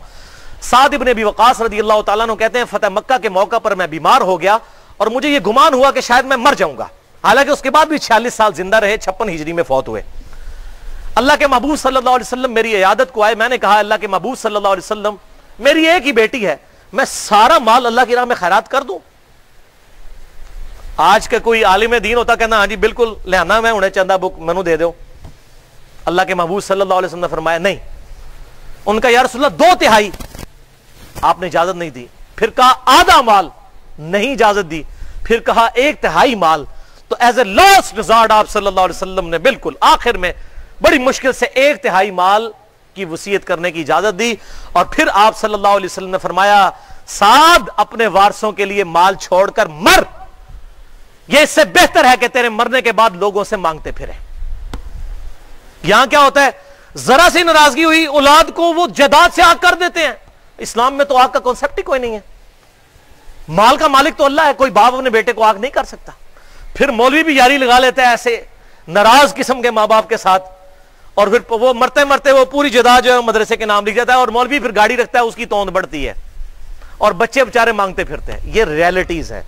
سعد ابن ابی وقاص رضی اللہ تعالیٰ عنہ کہتے ہیں فتح مکہ کے موقع پر میں بیمار ہو گیا اور مجھے یہ گمان ہوا کہ شاید میں مر جاؤں گا. حالانکہ اس کے بعد بھی 46 سال زندہ رہے، 56 ہجری میں فوت ہوئے. اللہ کے محبوب صلی اللہ علیہ وسلم میری عیادت کو آئے. میں نے کہا اللہ کے محبوب صلی اللہ علیہ وسلم میری ایک ہی بیٹی ہے، میں سارا مال اللہ کی راہ میں خیرات کر دوں؟ آج کا کوئی عالم دین ہوتا کہنا ہاں جی بالکل لہنا میں انہیں چندہ بک منو دے دو. اللہ کے محبوب صلی اللہ علیہ وسلم نے فرمایا نہیں. ان کا یا رسول اللہ 2/3 آپ نے اجازت نہیں دی. پھر کہا آدھا مال، نہیں اجازت دی. پھر کہا 1/3 مال. تو ایز اے لاسٹ ریزارٹ آپ صلی اللہ علیہ وسلم نے بالکل آخر میں بڑی مشکل سے 1/3 مال کی وصیت کرنے کی اجازت دی. اور پھر آپ صلی اللہ علیہ وسلم نے فرمایا سعد اپنے وارثوں کے لیے مال چھوڑ کر مر، یہ اس سے بہتر ہے کہ تیرے مرنے کے بعد لوگوں سے مانگتے پھرے. یہاں کیا ہوتا ہے، ذرا سی ناراضگی ہوئی اولاد کو وہ جائیداد سے آگ کر دیتے ہیں. اسلام میں تو آگ کا کانسیپٹ ہی کوئی نہیں ہے. مال کا مالک تو اللہ ہے، کوئی باپ اپنے بیٹے کو آگ نہیں کر سکتا. پھر مولوی بھی یاری لگا لیتا ہے ایسے ناراض قسم کے ماں باپ کے ساتھ، اور پھر وہ مرتے مرتے وہ پوری جائیداد جو ہے مدرسے کے نام لکھ جاتا ہے، اور مولوی پھر گاڑی رکھتا ہے، اس کی توند بڑھتی ہے اور بچے بےچارے مانگتے پھرتے ہیں. یہ ریئلٹیز ہے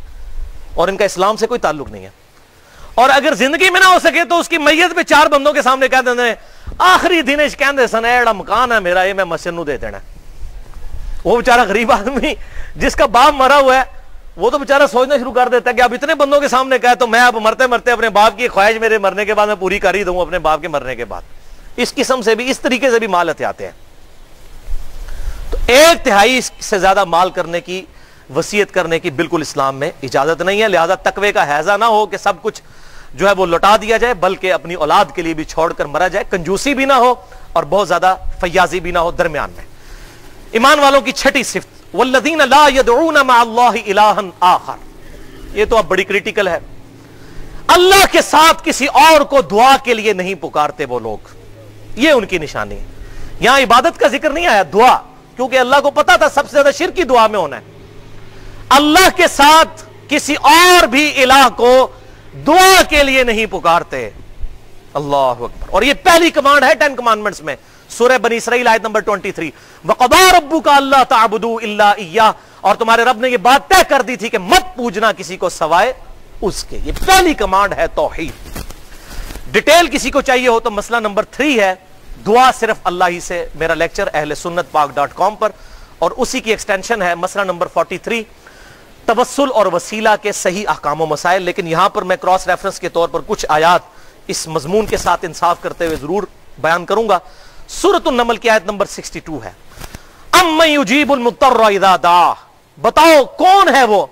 اور ان کا اسلام سے کوئی تعلق نہیں ہے. اور اگر زندگی میں نہ ہو سکے تو اس کی میت پہ 4 بندوں کے سامنے کہہ دیتے ہیں آخری دن کہندے سن ایڑا مکان ہے میرا، یہ میں مسجد نو دے دینا. وہ بیچارہ غریب آدمی جس کا باپ مرا ہوا ہے وہ تو بیچارہ سوچنا شروع کر دیتا ہے کہ اب اتنے بندوں کے سامنے کہے تو میں اب مرتے مرتے اپنے باپ کی خواہش میرے مرنے کے بعد میں پوری کر ہی دوں اپنے باپ کے مرنے کے بعد. اس قسم سے بھی اس طریقے سے بھی مال ہتھیاتے ہیں. تو 1/3 سے زیادہ مال کرنے کی وصیت کرنے کی بالکل اسلام میں اجازت نہیں ہے. لہذا تقوی کا حیضہ نہ ہو کہ سب کچھ جو ہے وہ لوٹا دیا جائے، بلکہ اپنی اولاد کے لیے بھی چھوڑ کر مرا جائے. کنجوسی بھی نہ ہو اور بہت زیادہ فیاضی بھی نہ ہو، درمیان میں. ایمان والوں کی چھٹی صفت والذین لا يدعون مع اللہ الہا آخر. یہ تو اب بڑی کریٹیکل ہے. اللہ کے ساتھ کسی اور کو دعا کے لیے نہیں پکارتے وہ لوگ. یہ ان کی نشانی ہے. یہاں عبادت کا ذکر نہیں آیا، دعا، کیونکہ اللہ کو پتا تھا سب سے زیادہ شرک کی دعا میں ہونا ہے. اللہ کے ساتھ کسی اور بھی الہ کو دعا کے لیے نہیں پکارتے. اللہ اکبر. اور یہ پہلی کمانڈ ہے 10 کمانڈمنٹس میں، سورہ بنی اسرائیل آیت نمبر 23. وَقَضَىٰ رَبُّكَ أَلَّا تَعْبُدُوا إِلَّا إِيَّاهُ. اور تمہارے رب نے یہ بات طے کر دی تھی کہ مت پوجنا کسی کو سوائے اس کے. یہ پہلی کمانڈ ہے توحید. ڈیٹیل کسی کو چاہیے ہو تو مسئلہ نمبر 3 ہے دعا صرف اللہ ہی سے. میرا لیکچر اہل سنت پاک.com پر، اور اسی کی ایکسٹینشن ہے مسئلہ نمبر 43 توسل اور وسیلہ کے صحیح احکام و مسائل. لیکن یہاں پر میں کراس ریفرنس کے طور پر کچھ آیات اس مضمون کے ساتھ انصاف کرتے ہوئے ضرور بیان کروں گا. سورۃ النمل کی آیت نمبر 62 ہے اَمَّن يُجِيبُ الْمُضْطَرَّ إِذَا دَعَاهُ. بتاؤ کون ہے وہ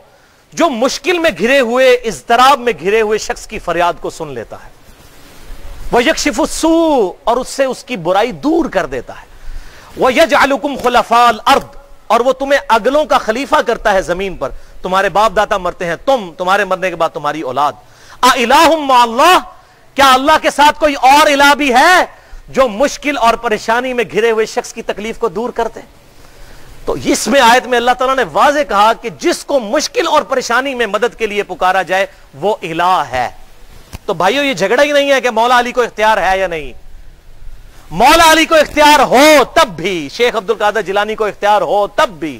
جو مشکل میں گھرے ہوئے، اضطراب میں گھرے ہوئے شخص کی فریاد کو سن لیتا ہے. وَيَكْشِفُ السُّوءَ. اور اس سے اس کی برائی دور کر دیتا ہے. وَيَجْعَلُكُمْ خُلَفَاءَ الْأَرْضِ. اور وہ تمہیں اگلوں کا خلیفہ کرتا ہے زمین پر. تمہارے باپ دادا مرتے ہیں، تمہارے مرنے کے بعد تمہاری اولاد. اَإِلَٰهٌ مَّعَ اللَّهِ. کیا اللہ کے ساتھ کوئی اور الہ بھی ہے جو مشکل اور پریشانی میں گھرے ہوئے شخص کی تکلیف کو دور کرتے؟ تو اس میں آیت میں اللہ تعالیٰ نے واضح کہا کہ جس کو مشکل اور پریشانی میں مدد کے لیے پکارا جائے وہ الہ ہے. تو بھائیو یہ جھگڑا ہی نہیں ہے کہ مولا علی کو اختیار ہے یا نہیں. مولا علی کو اختیار ہو تب بھی، شیخ عبد القادر جیلانی کو اختیار ہو تب بھی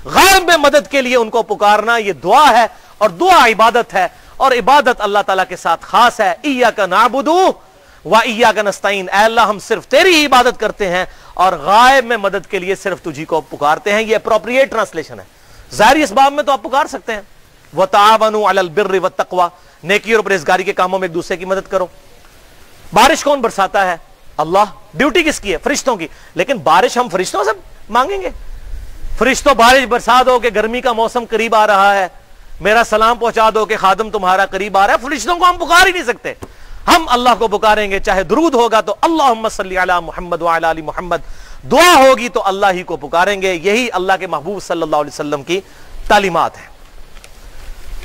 غیب میں مدد کے لیے ان کو پکارنا یہ دعا ہے، اور دعا عبادت ہے، اور عبادت اللہ تعالیٰ کے ساتھ خاص ہے. ایاک نعبد و ایاک نستعین. اے اللہ ہم صرف تیری ہی عبادت کرتے ہیں اور غائب میں مدد کے لیے صرف تجھی کو پکارتے ہیں. یہ اپروپریٹ ٹرانسلیشن ہے. ظاہری اسباب میں تو آپ پکار سکتے ہیں, وَتَعَاوَنُوا عَلَى الْبِرِّ وَالتَّقْوَى, نیکی اور پرہیزگاری کے کاموں میں ایک دوسرے کی مدد کرو. بارش کون برساتا ہے؟ اللہ. ڈیوٹی کس کی ہے؟ فرشتوں کی. لیکن بارش ہم فرشتوں سے مانگیں گے؟ فرشتوں بارش برسا دو کہ گرمی کا موسم قریب آ رہا ہے, میرا سلام پہنچا دو کہ خادم تمہارا قریب آ رہا ہے. فرشتوں کو ہم پکار ہی نہیں سکتے. ہم اللہ کو پکاریں گے, چاہے درود ہوگا تو اللہم صلی علی محمد وعلی آل محمد, دعا ہوگی تو اللہ ہی کو پکاریں گے. یہی اللہ کے محبوب صلی اللہ علیہ وسلم کی تعلیمات ہیں.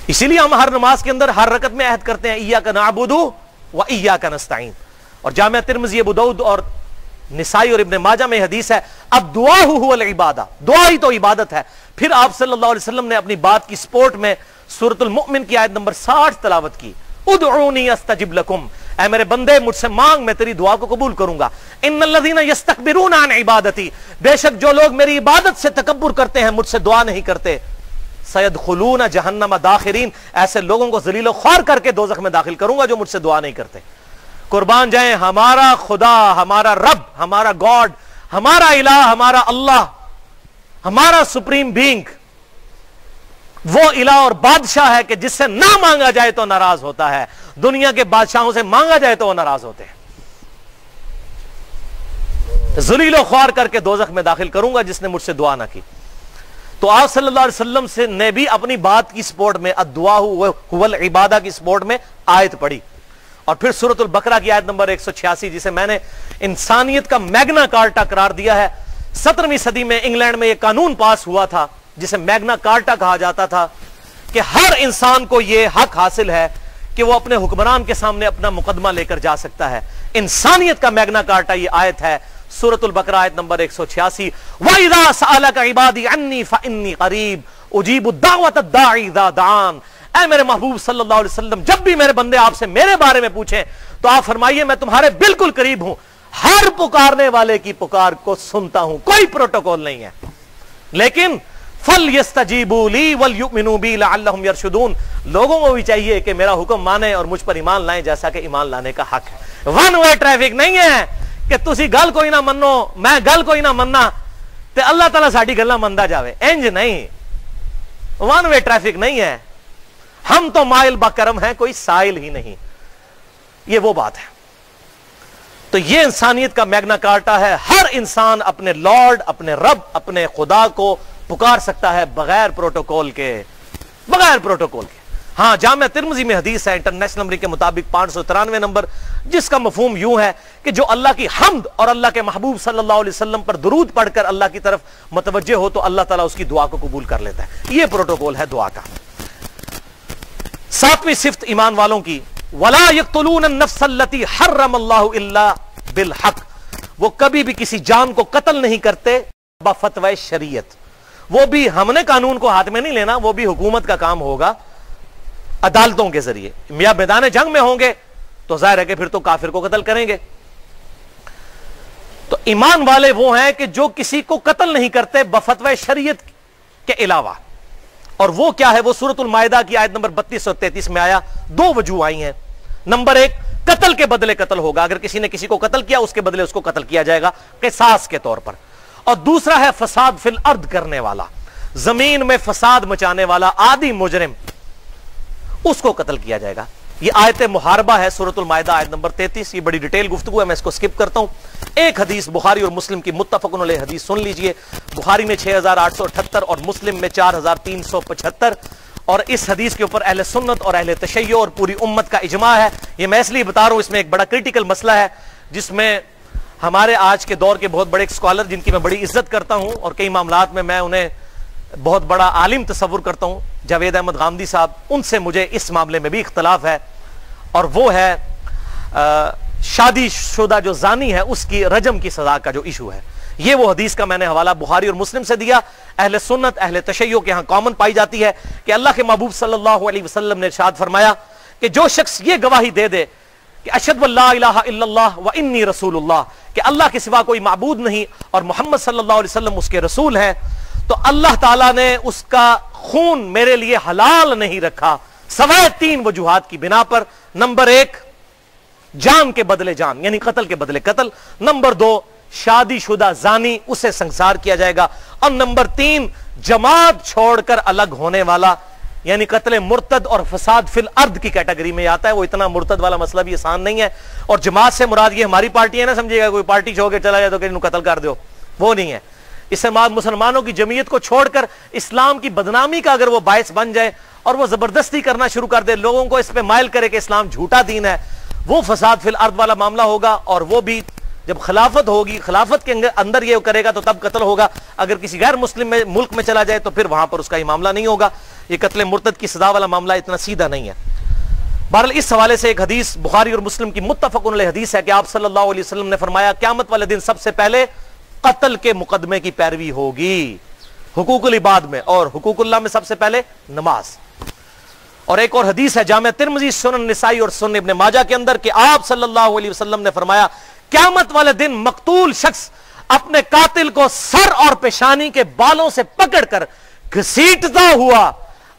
اسی لیے ہم ہر نماز کے اندر ہر رکعت میں عہد کرتے ہیں ایاک نعبد و ایاک نستعین. اور جامعہ ترمذی, ابو داؤد اور نسائی اور ابن ماجہ میں حدیث ہے الدعاء هو العبادہ, دعا ہی تو عبادت ہے. پھر آپ صلی اللہ علیہ وسلم نے اپنی بات کی سپورٹ میں سورۃ المؤمن کی آیت نمبر 60 تلاوت کی. ادعونی استجب لکم, اے میرے بندے مجھ سے مانگ, میں تیری دعا کو قبول کروں گا. ان الذین یستکبرون عن عبادتی, بے شک جو لوگ میری عبادت سے تکبر کرتے ہیں, مجھ سے دعا نہیں کرتے, سیدخلون جہنم داخرین, ایسے لوگوں کو ذلیل و خوار کر کے دوزخ میں داخل کروں گا جو مجھ سے دعا نہیں کرتے. قربان جائیں ہمارا خدا, ہمارا رب, ہمارا گاڈ, ہمارا الہ, ہمارا اللہ, ہمارا سپریم بینگ وہ الہ اور بادشاہ ہے کہ جس سے نہ مانگا جائے تو ناراض ہوتا ہے. دنیا کے بادشاہوں سے مانگا جائے تو وہ ناراض ہوتے ہیں. ذلیل و خوار کر کے دوزخ میں داخل کروں گا جس نے مجھ سے دعا نہ کی. تو آپ صلی اللہ علیہ وسلم سے نے بھی اپنی بات کی سپورٹ میں الدعاء هو العبادہ کی سپورٹ میں آیت پڑھی. اور پھر سورۃ البقرہ کی آیت نمبر 186 جسے میں نے انسانیت کا میگنا کارٹا قرار دیا ہے. 17ویں صدی میں انگلینڈ میں یہ قانون پاس ہوا تھا جسے میگنا کارٹا کہا جاتا تھا کہ ہر انسان کو یہ حق حاصل ہے کہ وہ اپنے حکمران کے سامنے اپنا مقدمہ لے کر جا سکتا ہے. انسانیت کا میگنا کارٹا یہ آیت ہے سورۃ البقرہ آیت نمبر 186. وَإِذَا سَأَلَكَ عِبَادِي عَنِّي فَإِنِّي قَرِيبٌ أُجِيبُ دَعْوَةَ الدَّاعِ إِذَا دَعَانِ. اے میرے محبوب صلی اللہ علیہ وسلم, جب بھی میرے بندے آپ سے میرے بارے میں پوچھیں تو آپ فرمائیے میں تمہارے بالکل قریب ہوں, ہر پکارنے والے کی پکار کو سنتا ہوں. کوئی پروٹوکول نہیں ہے. لیکن فَلْيَسْتَجِيبُوا لِي وَلْيُؤْمِنُوا بِي لَعَلَّهُمْ يَرْشُدُونَ, لوگوں کو بھی چاہیے کہ میرا حکم مانے اور مجھ پر ایمان لائیں جیسا کہ ایمان لانے کا حق ہے. ون وے ٹریفک نہیں ہے کہ تسی گل کوئی نہ منو میں گل کوئی نہ مننا تے اللہ تعالیٰ ساڈی گلاں مندا جاوے. انج نہیں, ون وے ٹریفک نہیں ہے. ہم تو مائل بکرم ہیں, کوئی سائل ہی نہیں. یہ وہ بات ہے. تو یہ انسانیت کا میگنا کارٹا ہے. ہر انسان اپنے لارڈ, اپنے رب, اپنے خدا کو پکار سکتا ہے بغیر پروٹوکول کے, بغیر پروٹوکول کے. ہاں, جامعہ ترمذی میں حدیث ہے انٹرنیشنل نمبر کے مطابق 593 نمبر, جس کا مفہوم یوں ہے کہ جو اللہ کی حمد اور اللہ کے محبوب صلی اللہ علیہ وسلم پر درود پڑھ کر اللہ کی طرف متوجہ ہو تو اللہ تعالیٰ اس کی دعا کو قبول کر لیتا ہے. یہ پروٹوکول ہے دعا کا. 7ویں صفت ایمان والوں کی, وَلَا يَقْتُلُونَ النَّفْسَ الَّتِي حَرَّمَ اللَّهُ إِلَّا بِالْحَقِّ, وہ کبھی بھی کسی جان کو قتل نہیں کرتے بفتوی شریعت. وہ بھی ہم نے قانون کو ہاتھ میں نہیں لینا, وہ بھی حکومت کا کام ہوگا عدالتوں کے ذریعے. یا میدان جنگ میں ہوں گے تو ظاہر ہے کہ پھر تو کافر کو قتل کریں گے. تو ایمان والے وہ ہیں کہ جو کسی کو قتل نہیں کرتے بفتوی شریعت کے علاوہ. اور وہ کیا ہے؟ وہ سورۃ المائدہ کی آیت نمبر 32 اور 33 میں آیا. 2 وجوہ آئی ہیں. نمبر 1, قتل کے بدلے قتل ہوگا. اگر کسی نے کسی کو قتل کیا اس کے بدلے اس کو قتل کیا جائے گا قصاص کے طور پر. اور دوسرا ہے فساد فی الارض کرنے والا, زمین میں فساد مچانے والا عادی مجرم, اس کو قتل کیا جائے گا. یہ آیت محاربہ ہے سورۃ المائدہ آیت نمبر 33. یہ بڑی ڈیٹیل گفتگو ہے, میں اس کو سکپ کرتا ہوں. ایک حدیث بخاری اور مسلم کی متفق علیہ حدیث سن لیجئے. بخاری میں 6878 اور مسلم میں 4375. اور اس حدیث کے اوپر اہل سنت اور اہل تشیع اور پوری امت کا اجماع ہے. یہ میں اس لیے بتا رہا ہوں, اس میں ایک بڑا کریٹیکل مسئلہ ہے جس میں ہمارے آج کے دور کے بہت بڑے اسکالر جن کی میں بڑی عزت کرتا ہوں اور کئی معاملات میں انہیں بہت بڑا عالم تصور کرتا ہوں, جاوید احمد غامدی صاحب, ان سے مجھے اس معاملے میں بھی اختلاف ہے. اور وہ ہے شادی شدہ جو زانی ہے اس کی رجم کی سزا کا جو ایشو ہے. یہ وہ حدیث کا میں نے حوالہ بخاری اور مسلم سے دیا. اہل سنت اہل تشیع کے ہاں کامن پائی جاتی ہے کہ اللہ کے محبوب صلی اللہ علیہ وسلم نے ارشاد فرمایا کہ جو شخص یہ گواہی دے دے کہ اشہد ان لا الہ الا اللہ و انی رسول اللہ, کہ اللہ کے سوا کوئی معبود نہیں اور محمد صلی اللہ علیہ وسلم اس کے رسول ہیں, تو اللہ تعالیٰ نے اس کا خون میرے لیے حلال نہیں رکھا سوائے 3 وجوہات کی بنا پر. نمبر 1, جان کے بدلے جان یعنی قتل کے بدلے قتل. نمبر 2, شادی شدہ زانی اسے سنسار کیا جائے گا. اور نمبر 3 جماعت چھوڑ کر الگ ہونے والا، یعنی قتل مرتد اور فساد فی الارض کی کیٹیگری میں آتا ہے. وہ اتنا مرتد والا مسئلہ بھی آسان نہیں ہے. اور جماعت سے مراد یہ ہماری پارٹی ہے، نہ سمجھیے گا کوئی پارٹی چھوڑ کے چلا جائے تو کہ انہوں قتل کر دو، وہ نہیں ہے. اس سے مراد مسلمانوں کی جمعیت کو چھوڑ کر اسلام کی بدنامی کا اگر وہ باعث بن جائے اور وہ زبردستی کرنا شروع کر دے، لوگوں کو اس پہ مائل کرے کہ اسلام جھوٹا دین ہے، وہ فساد فی الارض والا معاملہ ہوگا. اور وہ بھی جب خلافت ہوگی، خلافت کے اندر یہ کرے گا تو تب قتل ہوگا. اگر کسی غیر مسلم ملک میں چلا جائے تو پھر وہاں پر اس کا یہ معاملہ نہیں ہوگا. یہ قتل مرتد کی سزا والا معاملہ اتنا سیدھا نہیں ہے. بہرحال اس حوالے سے ایک حدیث بخاری اور مسلم کی متفق علیہ حدیث ہے کہ آپ صلی اللہ علیہ وسلم نے فرمایا قیامت والے دن سب سے پہلے قتل کے مقدمے کی پیروی ہوگی حقوق العباد میں، اور حقوق اللہ میں سب سے پہلے نماز. اور ایک اور حدیث ہے جامع ترمذی، سنن نسائی اور سنن ابن ماجہ کے اندر کہ آپ صلی اللہ علیہ وسلم نے فرمایا قیامت والے دن مقتول شخص اپنے قاتل کو سر اور پیشانی کے بالوں سے پکڑ کر گھسیٹتا ہوا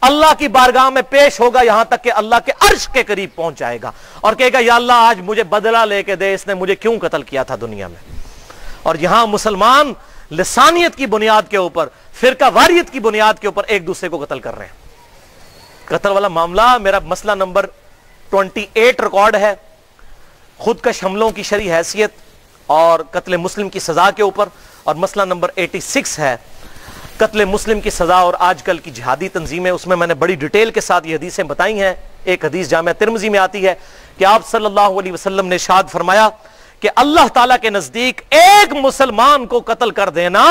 اللہ کی بارگاہ میں پیش ہوگا، یہاں تک کہ اللہ کے عرش کے قریب پہنچ جائے گا اور کہے گا یا اللہ آج مجھے بدلہ لے کے دے، اس نے مجھے کیوں قتل کیا تھا دنیا میں. اور یہاں مسلمان لسانیت کی بنیاد کے اوپر، فرقہ واریت کی بنیاد کے اوپر ایک دوسرے کو قتل کر رہے ہیں. قتل والا معاملہ میرا مسئلہ نمبر 28 ریکارڈ ہے، خودکش حملوں کی شرعی حیثیت اور قتل مسلم کی سزا کے اوپر. اور مسئلہ نمبر 86 ہے قتل مسلم کی سزا اور آج کل کی جہادی تنظیمیں. اس میں نے بڑی ڈیٹیل کے ساتھ یہ حدیثیں بتائی ہیں. ایک حدیث جامع ترمذی میں آتی ہے کہ آپ صلی اللہ علیہ وسلم نے ارشاد فرمایا کہ اللہ تعالیٰ کے نزدیک ایک مسلمان کو قتل کر دینا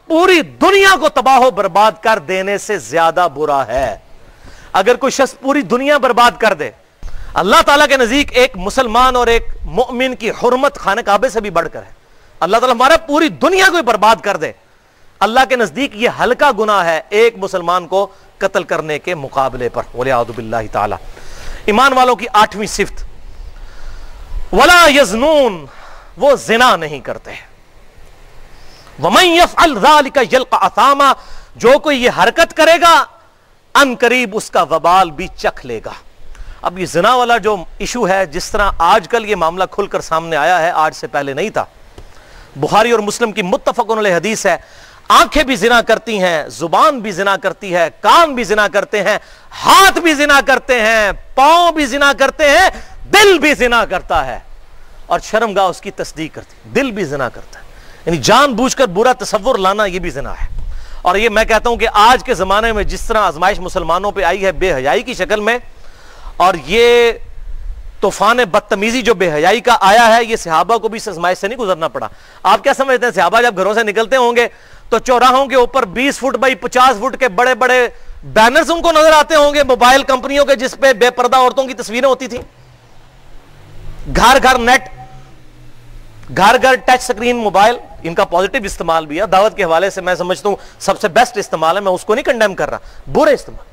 پوری دنیا کو تباہ و برباد کر دینے سے زیادہ برا ہے. اگر کوئی شخص پوری دنیا برباد کر دے، اللہ تعالیٰ کے نزدیک ایک مسلمان اور ایک مؤمن کی حرمت خانہ کعبے سے بھی بڑھ کر ہے. اللہ تعالیٰ ہمارا پوری دنیا کو برباد کر دے، اللہ کے نزدیک یہ ہلکا گناہ ہے ایک مسلمان کو قتل کرنے کے مقابلے پر. وَلِعَوْذُ بِاللَّهِ تعالی. ایمان والوں کی 8ویں صفت وَلَا يَزْنُونَ، وہ زنا نہیں کرتے. وَمَنْ يَفْعَلْ ذَلِكَ يَلْقَ أَثَامًا، جو کوئی یہ حرکت کرے گا ان قریب اس کا وبال بھی چکھ لے گا. اب یہ زنا والا جو ایشو ہے، جس طرح آج کل یہ معاملہ کھل کر سامنے آیا ہے، آج سے پہلے نہیں تھا. بخاری اور مسلم کی متفق علیہ حدیث ہے آنکھیں بھی زنا کرتی ہیں، زبان بھی زنا کرتی ہے، کان بھی زنا کرتے ہیں، ہاتھ بھی زنا کرتے ہیں، پاؤں بھی زنا کرتے ہیں، دل بھی زنا کرتا ہے اور شرمگاہ اس کی تصدیق کرتی ہے. دل بھی زنا کرتا ہے، یعنی جان بوجھ کر برا تصور لانا یہ بھی زنا ہے. اور یہ میں کہتا ہوں کہ آج کے زمانے میں جس طرح آزمائش مسلمانوں پہ آئی ہے بے حیائی کی شکل میں، اور یہ طوفان بدتمیزی جو بے حیائی کا آیا ہے، یہ صحابہ کو بھی اس آزمائش سے نہیں گزرنا پڑا. آپ کیا سمجھتے ہیں صحابہ جب گھروں سے نکلتے ہوں گے تو چوراہوں کے اوپر 20 فٹ بائی 50 فٹ کے بڑے بڑے بینرز ان کو نظر آتے ہوں گے موبائل کمپنیوں کے، جس پہ بے پردہ عورتوں کی تصویریں ہوتی تھیں. گھر گھر نیٹ، گھر گھر ٹچ سکرین موبائل. ان کا پازیٹیو استعمال بھی ہے، دعوت کے حوالے سے میں سمجھتا ہوں سب سے بیسٹ استعمال ہے، میں اس کو نہیں کنڈیم کر رہا، برے استعمال.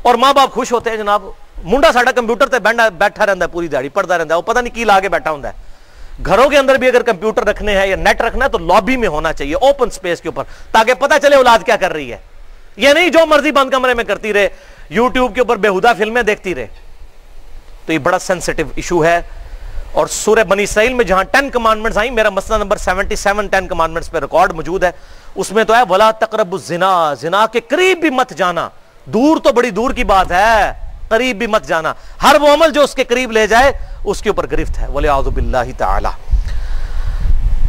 اور ماں باپ خوش ہوتے ہیں جناب، منڈا ساڑا کمپیوٹر تے بیٹھا رہتا ہے، پوری دیہڑی پڑھتا رہتا ہے، وہ پتہ نہیں کی لا کے بیٹھا ہوں. گھروں کے اندر بھی اگر کمپیوٹر رکھنے ہیں یا نیٹ رکھنا ہے تو لابی میں ہونا چاہیے، اوپن سپیس کے اوپر، تاکہ پتہ چلے اولاد کیا کر رہی ہے. یہ نہیں جو مرضی بند کمرے میں کرتی رہے، یوٹیوب کے اوپر بیہودہ فلمیں دیکھتی رہے. تو یہ بڑا سینسٹیو ایشو ہے. اور سورہ بنی اسرائیل میں جہاں 10 کمانڈمنٹس آئیں، میرا مسئلہ نمبر 77 10 کمانڈمنٹس پہ ریکارڈ موجود ہے، اس میں تو ہے وَلَا تَقْرَبُوا الزِّنَا، زنا کے قریب بھی مت جانا. دور تو بڑی دور کی بات ہے، قریب بھی مت جانا. ہر وہ عمل جو اس کے قریب لے جائے اس کے اوپر گرفت ہے. وَلِعَوْذُ بِاللَّهِ تَعَالَى.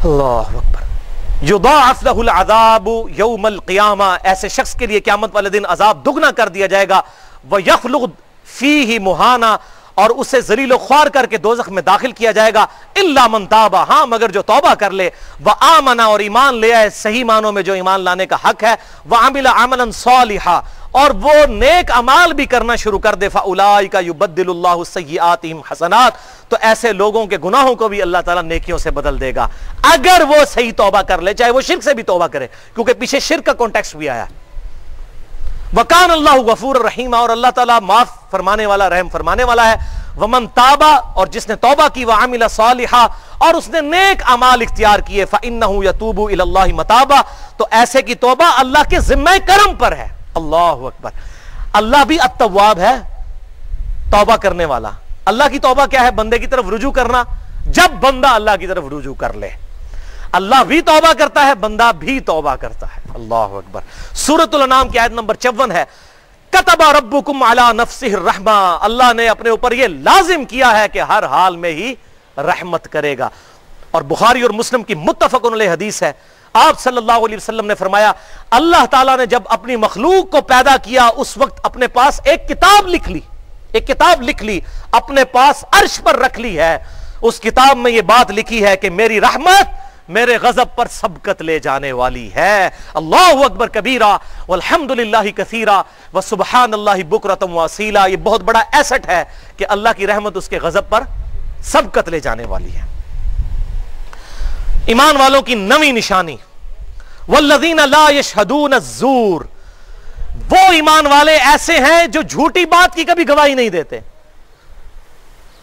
اللہ اکبر. يُضَاعَفْ لَهُ الْعَذَابُ يَوْمَ الْقِيَامَةِ، ایسے شخص کے لیے قیامت والے دن عذاب دگنا کر دیا جائے گا. وَيَخْلُقُ فِيهِ مُهَانًا، اور اسے ذلیل و خوار کر کے دوزخ میں داخل کیا جائے گا. الا من تاب، ہاں مگر جو توبہ کر لے، وآمن، اور ایمان لے آئے صحیح معنوں میں جو ایمان لانے کا حق ہے، وعمل عملا صالحا، اور وہ نیک اعمال بھی کرنا شروع کر دے. فاولئک یبدل اللہ سیئاتہم حسنات، تو ایسے لوگوں کے گناہوں کو بھی اللہ تعالیٰ نیکیوں سے بدل دے گا اگر وہ صحیح توبہ کر لے، چاہے وہ شرک سے بھی توبہ کرے، کیونکہ پیچھے شرک کا کانٹیکسٹ بھی آیا. وَكَانَ اللَّهُ غَفُورًا رَحِيمًا، اور اللہ تعالیٰ معاف فرمانے والا، رحم فرمانے والا ہے. وَمَن تَابَ، اور جس نے توبہ کی، وَعَمِلَ صَالِحًا، اور اس نے نیک اعمال اختیار کیے، فَإِنَّهُ يَتُوبُ إِلَى اللَّهِ مَتَابًا، تو ایسے کی توبہ اللہ کے ذمہ کرم پر ہے. اللہ اکبر. اللہ بھی التواب ہے، توبہ کرنے والا. اللہ کی توبہ کیا ہے؟ بندے کی طرف رجوع کرنا. جب بندہ اللہ کی طرف رجوع کر لے، اللہ بھی توبہ کرتا ہے، بندہ بھی توبہ کرتا ہے۔ اللہ اکبر۔ سورۃ الانعام کی آیت نمبر 54 ہے، کتب ربکم علی نفسہ الرحمہ، اللہ نے اپنے اوپر یہ لازم کیا ہے کہ ہر حال میں ہی رحمت کرے گا۔ اور بخاری اور مسلم کی متفق علیہ حدیث ہے، آپ صلی اللہ علیہ وسلم نے فرمایا اللہ تعالیٰ نے جب اپنی مخلوق کو پیدا کیا اس وقت اپنے پاس ایک کتاب لکھ لی اپنے پاس عرش پر رکھ لی ہے، اس کتاب میں یہ بات لکھی ہے کہ میری رحمت میرے غضب پر سبقت لے جانے والی ہے۔ اللہ اکبر کبیرہ والحمد للہ کثیرہ وسبحان اللہ بکرۃ واصیلا۔ یہ بہت بڑا ایسٹ ہے کہ اللہ کی رحمت اس کے غضب پر سبقت لے جانے والی ہے۔ ایمان والوں کی نویں نشانی، والذین لا یشہدون الزور، وہ ایمان والے ایسے ہیں جو جھوٹی بات کی کبھی گواہی نہیں دیتے۔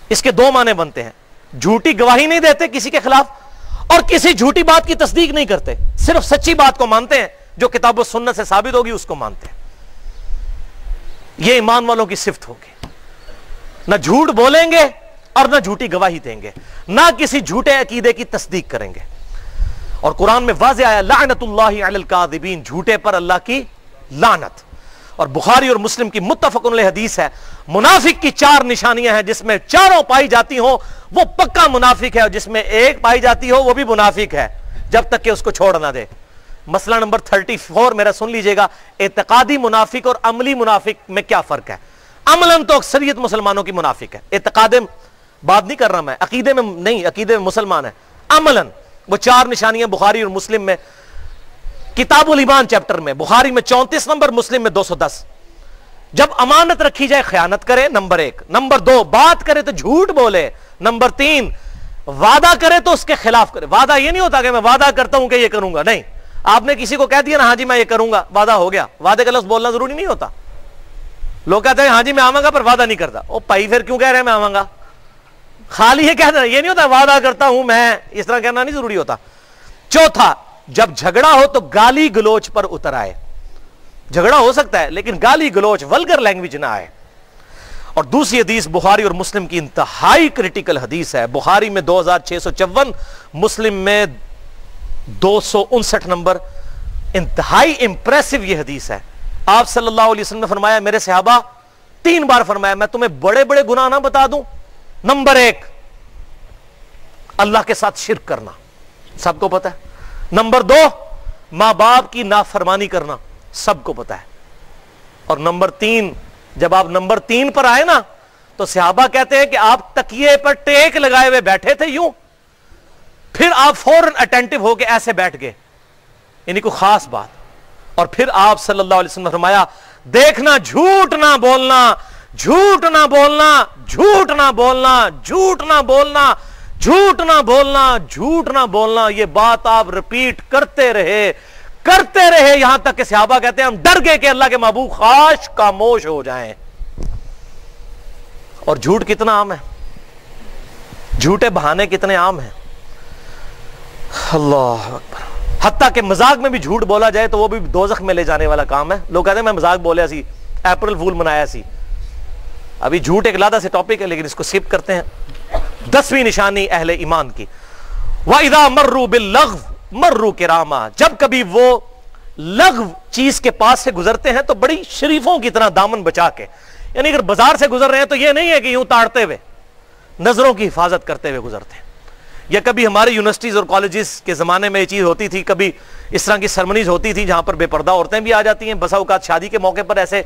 اس کے دو معنی بنتے ہیں، جھوٹی گواہی نہیں دیتے کسی کے خلاف اور کسی جھوٹی بات کی تصدیق نہیں کرتے، صرف سچی بات کو مانتے ہیں جو کتاب و سنت سے ثابت ہوگی اس کو مانتے ہیں۔ یہ ایمان والوں کی صفت ہوگی، نہ جھوٹ بولیں گے اور نہ جھوٹی گواہی دیں گے، نہ کسی جھوٹے عقیدے کی تصدیق کریں گے۔ اور قرآن میں واضح آیا لعنت اللہ علی الکاذبین، جھوٹے پر اللہ کی لعنت۔ اور بخاری اور مسلم کی متفق علیہ حدیث ہے، منافق کی 4 نشانیاں ہیں، جس میں چاروں پائی جاتی ہوں وہ پکا منافق ہے، اور جس میں ایک پائی جاتی ہو وہ بھی منافق ہے جب تک کہ اس کو چھوڑ نہ دے۔ مسئلہ نمبر 34 میرا سن لیجئے گا، اعتقادی منافق اور عملی منافق میں کیا فرق ہے؟ عملاً تو اکثریت مسلمانوں کی منافق ہے، اعتقاد بات نہیں کر رہا میں، عقیدے میں نہیں، عقیدے میں مسلمان ہے، عملاً وہ 4 نشانیاں بخاری اور مسلم میں، کتاب الایمان چیپٹر میں، بخاری میں 34 نمبر، مسلم میں 210۔ جب امانت رکھی جائے خیانت کرے، نمبر 1، نمبر 2 بات کرے تو جھوٹ بولے، نمبر 3 وعدہ کرے تو اس کے خلاف کرے۔ وعدہ یہ نہیں ہوتا کہ میں وعدہ کرتا ہوں کہ یہ کروں گا، نہیں، آپ نے کسی کو کہہ دیا نا ہاں جی میں یہ کروں گا، وعدہ ہو گیا، وعدے کا لفظ بولنا ضروری نہیں ہوتا۔ لوگ کہتے ہیں ہاں جی میں آواں گا پر وعدہ نہیں کرتا، او بھائی پھر کیوں کہہ رہے ہیں میں آواں گا؟ خالی یہ کہنا، یہ نہیں ہوتا وعدہ کرتا ہوں میں، اس طرح کہنا نہیں ضروری ہوتا۔ چوتھا، جب جھگڑا ہو تو گالی گلوچ پر اتر آئے، جھگڑا ہو سکتا ہے لیکن گالی گلوچ ولگر لینگویج نہ آئے۔ اور دوسری حدیث بخاری اور مسلم کی انتہائی کریٹیکل حدیث ہے، بخاری میں 2654، مسلم میں 259 نمبر، انتہائی امپریسو یہ حدیث ہے۔ آپ صلی اللہ علیہ وسلم نے فرمایا، میرے صحابہ 3 بار فرمایا میں تمہیں بڑے بڑے گناہ نہ بتا دوں؟ نمبر 1 اللہ کے ساتھ شرک کرنا، سب کو پتا ہے۔ نمبر 2 ماں باپ کی نافرمانی کرنا، سب کو پتا ہے۔ اور نمبر 3، جب آپ نمبر 3 پر آئے نا تو صحابہ کہتے ہیں کہ آپ تکیے پر ٹیک لگائے ہوئے بیٹھے تھے یوں، پھر آپ فوراً اٹینٹو ہو کے ایسے بیٹھ گئے، یعنی کوئی خاص بات۔ اور پھر آپ صلی اللہ علیہ وسلم نے فرمایا دیکھنا جھوٹ نہ بولنا، جھوٹ نہ بولنا، جھوٹ نہ بولنا، جھوٹ نہ بولنا، جھوٹ نہ بولنا، جھوٹ نہ بولنا۔ یہ بات آپ ریپیٹ کرتے رہے یہاں تک کہ صحابہ کہتے ہیں ہم ڈر گئے کہ اللہ کے محبوب خاش خاموش ہو جائیں۔ اور جھوٹ کتنا عام ہے، جھوٹے بہانے کتنے عام ہیں، اللہ اکبر۔ حتیٰ کہ مذاق میں بھی جھوٹ بولا جائے تو وہ بھی دوزخ میں لے جانے والا کام ہے۔ لوگ کہتے ہیں میں مذاق بولیا سی، اپریل فول منایا سی۔ ابھی جھوٹ ایک علیحدہ سے ٹاپک ہے لیکن اس کو سکپ کرتے ہیں۔ 10ویں نشانی اہل ایمان کی، وَإِذَا مَرُّوا بِاللَّغْوِ مَرُّوا كِرَامًا، جب کبھی وہ لغو چیز کے پاس سے گزرتے ہیں تو بڑی شریفوں کی طرح دامن بچا کے، یعنی اگر بازار سے گزر رہے ہیں تو یہ نہیں ہے کہ یوں تاڑتے ہوئے، نظروں کی حفاظت کرتے ہوئے گزرتے ہیں۔ یا کبھی ہماری یونیورسٹیز اور کالجز کے زمانے میں یہ چیز ہوتی تھی، کبھی اس طرح کی سرمنیز ہوتی تھی جہاں پر بے پردہ عورتیں بھی آ جاتی ہیں، بسا اوقات شادی کے موقع پر ایسے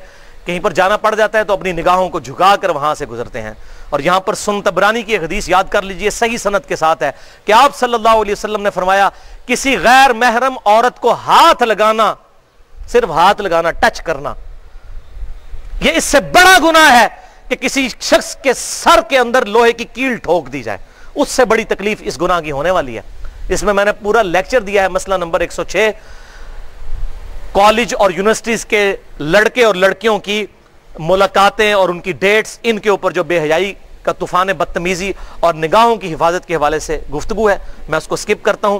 کہیں پر جانا پڑ جاتا ہے تو اپنی نگاہوں کو جھکا کر وہاں سے گزرتے ہیں۔ اور یہاں پر سنن طبرانی کی ایک حدیث یاد کر لیجئے، صحیح سند کے ساتھ ہے کہ آپ صلی اللہ علیہ وسلم نے فرمایا کسی غیر محرم عورت کو ہاتھ لگانا، صرف ہاتھ لگانا، ٹچ کرنا، یہ اس سے بڑا گناہ ہے کہ کسی شخص کے سر کے اندر لوہے کی کیل ٹھوک دی جائے، اس سے بڑی تکلیف اس گناہ کی ہونے والی ہے۔ اس میں نے پورا لیکچر دیا ہے، مسئلہ نمبر 106، کالج اور یونیورسٹیز کے لڑکے اور لڑکیوں کی ملاقاتیں اور ان کی ڈیٹس، ان کے اوپر جو بے حیائی کا طوفان بدتمیزی اور نگاہوں کی حفاظت کے حوالے سے گفتگو ہے، میں اس کو سکپ کرتا ہوں۔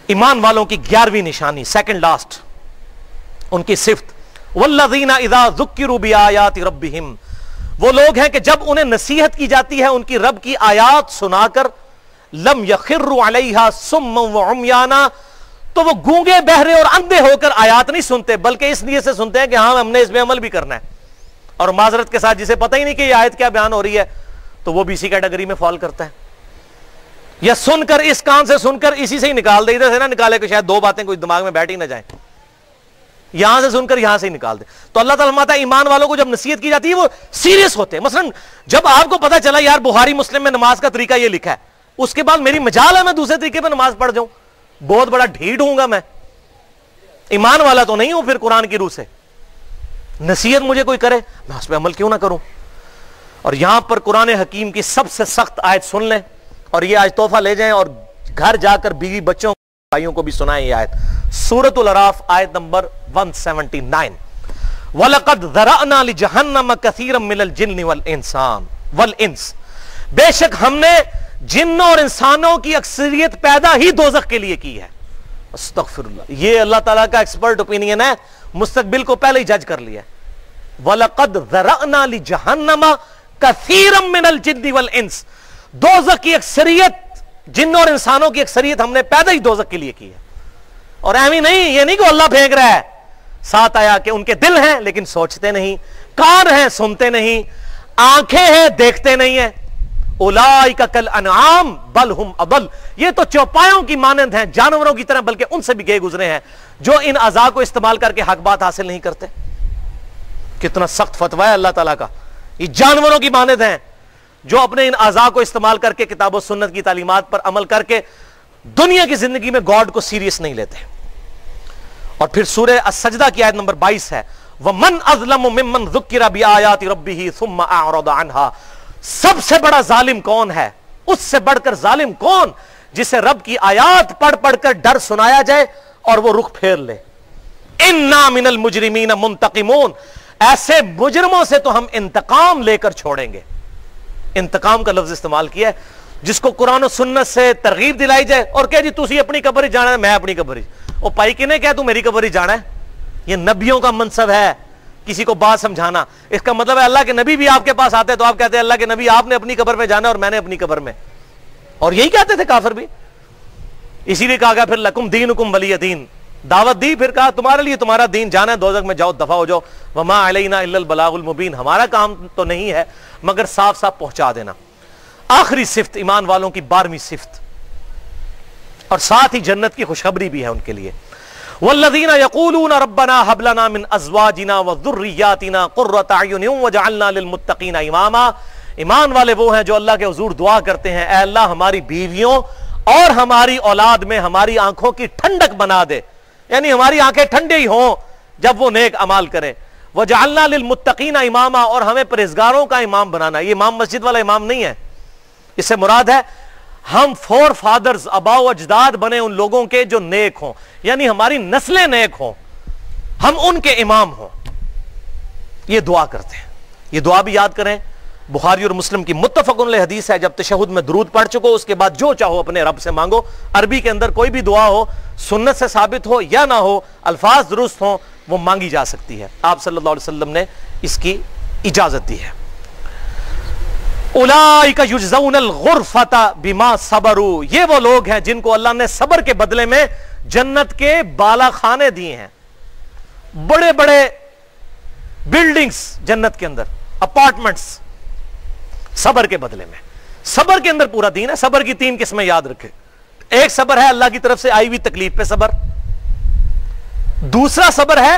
ایمان والوں کی 11ویں نشانی، سیکنڈ لاسٹ، ان کی صفت، والذین اذا ذکروا بآیات ربہم، وہ لوگ ہیں کہ جب انہیں نصیحت کی جاتی ہے ان کی رب کی آیات سنا کر، لم یخروا علیہا صما وعمیانا، تو وہ گونگے بہرے اور اندھے ہو کر آیات نہیں سنتے، بلکہ اس نیت سے سنتے ہیں کہ ہاں ہم نے اس پہ عمل بھی کرنا ہے، اور معذرت کے ساتھ جسے پتہ ہی نہیں کہ یہ آیت کیا بیان ہو رہی ہے تو وہ بھی اسی کیٹیگری میں فال کرتا ہے، یا سن کر اس کان سے سن کر اسی سے ہی نکال دے، ادھر سے نہ نکالے کہ شاید دو باتیں کوئی دماغ میں بیٹھ ہی نہ جائیں، یہاں سے سن کر یہاں سے ہی نکال دے۔ تو اللہ تعالیٰ فرماتا ہے ایمان والوں کو جب نصیحت کی جاتی ہے وہ سیریس ہوتے ہیں۔ مثلا جب آپ کو پتا چلا یار بخاری مسلم میں نماز کا طریقہ یہ لکھا ہے، اس کے بعد میری مجال ہے میں دوسرے طریقے پہ نماز پڑھ جاؤں، بہت بڑا ڈھیٹ ہوں گا میں، ایمان والا تو نہیں ہوں پھر قرآن کی روح سے، نصیحت مجھے کوئی کرے میں اس پہ عمل کیوں نہ کروں۔ اور یہاں پر قرآن حکیم کی سب سے سخت آیت سن لیں، اور یہ آج تحفہ لے جائیں اور گھر جا کر بیوی بچوں بھائیوں کو بھی سنائیں یہ آیت، سورۃ الاعراف آیت نمبر 179، وَلَقَدْ ذَرَأْنَا لِجَهَنَّمَ كَثِيرًا مِنَ الْجِنِّ وَالْإِنسِ، بے شک ہم نے جنوں اور انسانوں کی اکثریت پیدا ہی دوزخ کے لیے کی ہے۔ استغفر اللہ، یہ اللہ تعالیٰ کا ایکسپرٹ اوپینین ہے، مستقبل کو پہلے ہی جج کر لیا ہے۔ وَلَقَدْ ذَرَأْنَا لِجَهَنَّمَ كَثِيرًا مِنَ الْجِنِّ وَالْإِنسِ، دوزخ کی اکثریت، جنوں اور انسانوں کی اکثریت ہم نے پیدا ہی دوزخ کے لیے کی ہے۔ اور ایویں نہیں، یہ نہیں کہ اللہ پھینک رہا ہے، ساتھ آیا کہ ان کے دل ہیں لیکن سوچتے نہیں، کان ہیں سنتے نہیں، آنکھیں ہیں دیکھتے نہیں ہیں، اولئک کالانعام بل ہم اضل، یہ تو چوپایوں کی مانند ہیں، جانوروں کی طرح، بلکہ ان سے بھی گئے گزرے ہیں جو ان اعضاء کو استعمال کر کے حق بات حاصل نہیں کرتے۔ کتنا سخت فتویٰ ہے اللہ تعالیٰ کا، یہ جانوروں کی مانند ہیں جو اپنے ان اعضاء کو استعمال کر کے کتاب و سنت کی تعلیمات پر عمل کر کے دنیا کی زندگی میں گاڈ کو سیریس نہیں لیتے۔ اور پھر سورہ السجدہ کی آیت نمبر 22 ہے، وَمَنْ أَظْلَمُ مِمَّنْ ذُكِّرَ بِآيَاتِ رَبِّهِ ثُمَّ أَعْرَضَ عَنْهَا، سب سے بڑا ظالم کون ہے، اس سے بڑھ کر ظالم کون، جسے رب کی آیات پڑھ پڑھ کر ڈر سنایا جائے اور وہ رخ پھیر لے۔ إِنَّا مِنَ الْمُجْرِمِينَ مُنْتَقِمُونَ، ایسے مجرموں سے تو ہم انتقام لے کر چھوڑیں گے۔ انتقام کا لفظ استعمال کیا ہے، جس کو قرآن و سنت سے ترغیب دلائی جائے اور کہ جی تسی اپنی قبر ہی جانا ہے، میں اپنی قبر ہی، او پائی کنے کیا تو میری قبر ہی جانا ہے؟ یہ نبیوں کا منصب ہے کسی کو بات سمجھانا۔ اس کا مطلب ہے اللہ کے نبی بھی آپ کے پاس آتے تو آپ کہتے ہیں اللہ کے نبی آپ نے اپنی قبر میں جانا اور میں نے اپنی قبر میں، اور یہی کہتے تھے کافر بھی۔ اسی لیے کہا گیا پھر لکم دینکم ولی دین، دعوت دی، پھر کہا تمہارے لیے تمہارا دین، جانا ہے دوزخ میں جاؤ، دفع ہو جاؤ، وما علینا الا البلاغ المبین، ہمارا کام تو نہیں ہے مگر صاف صاف پہنچا دینا۔ آخری صفت ایمان والوں کی 12ویں صفت، اور ساتھ ہی جنت کی خوشخبری بھی ہے ان کے لیے، والذین یقولون ربنا هب لنا من ازواجنا وذریاتنا قرۃ اعین واجعلنا للمتقین اماما، ایمان والے وہ ہیں جو اللہ کے حضور دعا کرتے ہیں اے اللہ ہماری بیویوں اور ہماری اولاد میں ہماری آنکھوں کی ٹھنڈک بنا دے، یعنی ہماری آنکھیں ٹھنڈی ہوں جب وہ نیک اعمال کریں، وجعلنا للمتقین اماما، اور ہمیں پرہیزگاروں کا امام بنانا۔ یہ امام مسجد والا امام نہیں ہے، اس سے مراد ہے ہم فور فادرز، آباء و اجداد بنے ان لوگوں کے جو نیک ہوں، یعنی ہماری نسلیں نیک ہوں، ہم ان کے امام ہوں، یہ دعا کرتے ہیں۔ یہ دعا بھی یاد کریں، بخاری اور مسلم کی متفق علیہ حدیث ہے، جب تشہد میں درود پڑھ چکو اس کے بعد جو چاہو اپنے رب سے مانگو۔ عربی کے اندر کوئی بھی دعا ہو، سنت سے ثابت ہو یا نہ ہو، الفاظ درست ہوں، وہ مانگی جا سکتی ہے، آپ صلی اللہ علیہ وسلم نے اس کی اجازت دی ہے۔ اولئک یجزون الغرفۃ بما صبروا، یہ وہ لوگ ہیں جن کو اللہ نے صبر کے بدلے میں جنت کے بالا خانے دیے ہیں، بڑے بڑے بلڈنگز جنت کے اندر، اپارٹمنٹس، صبر کے بدلے میں۔ صبر کے اندر پورا دین ہے۔ صبر کی 3 قسمیں یاد رکھے، ایک صبر ہے اللہ کی طرف سے آئی ہوئی تکلیف پہ صبر، دوسرا صبر ہے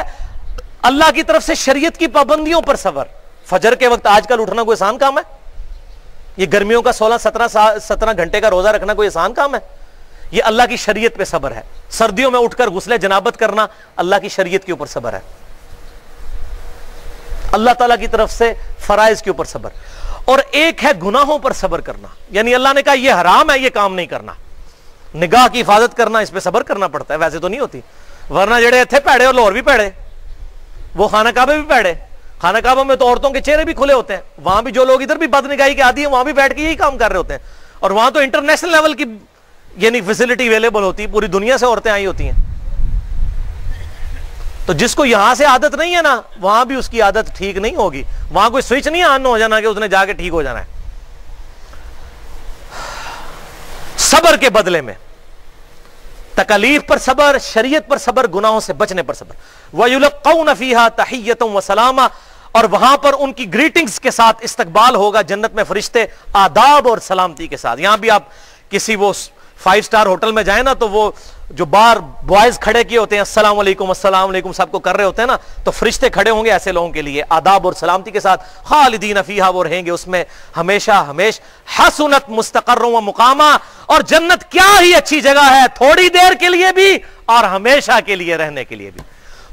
اللہ کی طرف سے شریعت کی پابندیوں پر صبر۔ فجر کے وقت آج کل اٹھنا کوئی آسان کام ہے؟ یہ گرمیوں کا 16-17 گھنٹے کا روزہ رکھنا کوئی آسان کام ہے؟ یہ اللہ کی شریعت پہ صبر ہے۔ سردیوں میں اٹھ کر غسل جنابت کرنا اللہ کی شریعت کے اوپر صبر ہے، اللہ تعالیٰ کی طرف سے فرائض کے اوپر صبر۔ اور ایک ہے گناہوں پر صبر کرنا، یعنی اللہ نے کہا یہ حرام ہے، یہ کام نہیں کرنا، نگاہ کی حفاظت کرنا، اس پہ صبر کرنا پڑتا ہے، ویسے تو نہیں ہوتی، ورنہ جڑے تھے پیڑے اور لاہور بھی پیڑے، وہ خانہ کعبہ بھی پیڑے، خانہ کعبہ میں تو عورتوں کے چہرے بھی کھلے ہوتے ہیں، وہاں بھی جو لوگ ادھر بھی بد نگاہی کے عادی ہیں وہاں بھی بیٹھ کے یہی کام کر رہے ہوتے ہیں، اور وہاں تو انٹرنیشنل لیول کی یعنی فیسلٹی اویلیبل ہوتی ہے، پوری دنیا سے عورتیں آئی ہوتی ہیں۔ تو جس کو یہاں سے عادت نہیں ہے نا، وہاں بھی اس کی عادت ٹھیک نہیں ہوگی، وہاں کوئی سوئچ نہیں آن ہو جانا کہ اس نے جا کے ٹھیک ہو جانا ہے۔ صبر کے بدلے میں تکالیف پر صبر، شریعت پر صبر، گناہوں سے بچنے پر صبر. وَيُلَقَّوْنَ فِيهَا تَحِيَّةً وَسَلَامًا، اور وہاں پر ان کی گریٹنگز کے ساتھ استقبال ہوگا جنت میں فرشتے آداب اور سلامتی کے ساتھ. یہاں بھی آپ کسی وہ 5 سٹار ہوٹل میں جائیں نا تو وہ جو بار بوائز کھڑے کیے ہوتے ہیں السلام علیکم السلام علیکم سب کو کر رہے ہوتے ہیں نا، تو فرشتے کھڑے ہوں گے ایسے لوگوں کے لیے آداب اور سلامتی کے ساتھ. خالدین فیہا، وہ رہیں گے اس میں ہمیشہ ہمیش. حسنت مستقر و مقامہ، اور جنت کیا ہی اچھی جگہ ہے، تھوڑی دیر کے لیے بھی اور ہمیشہ کے لیے رہنے کے لیے بھی.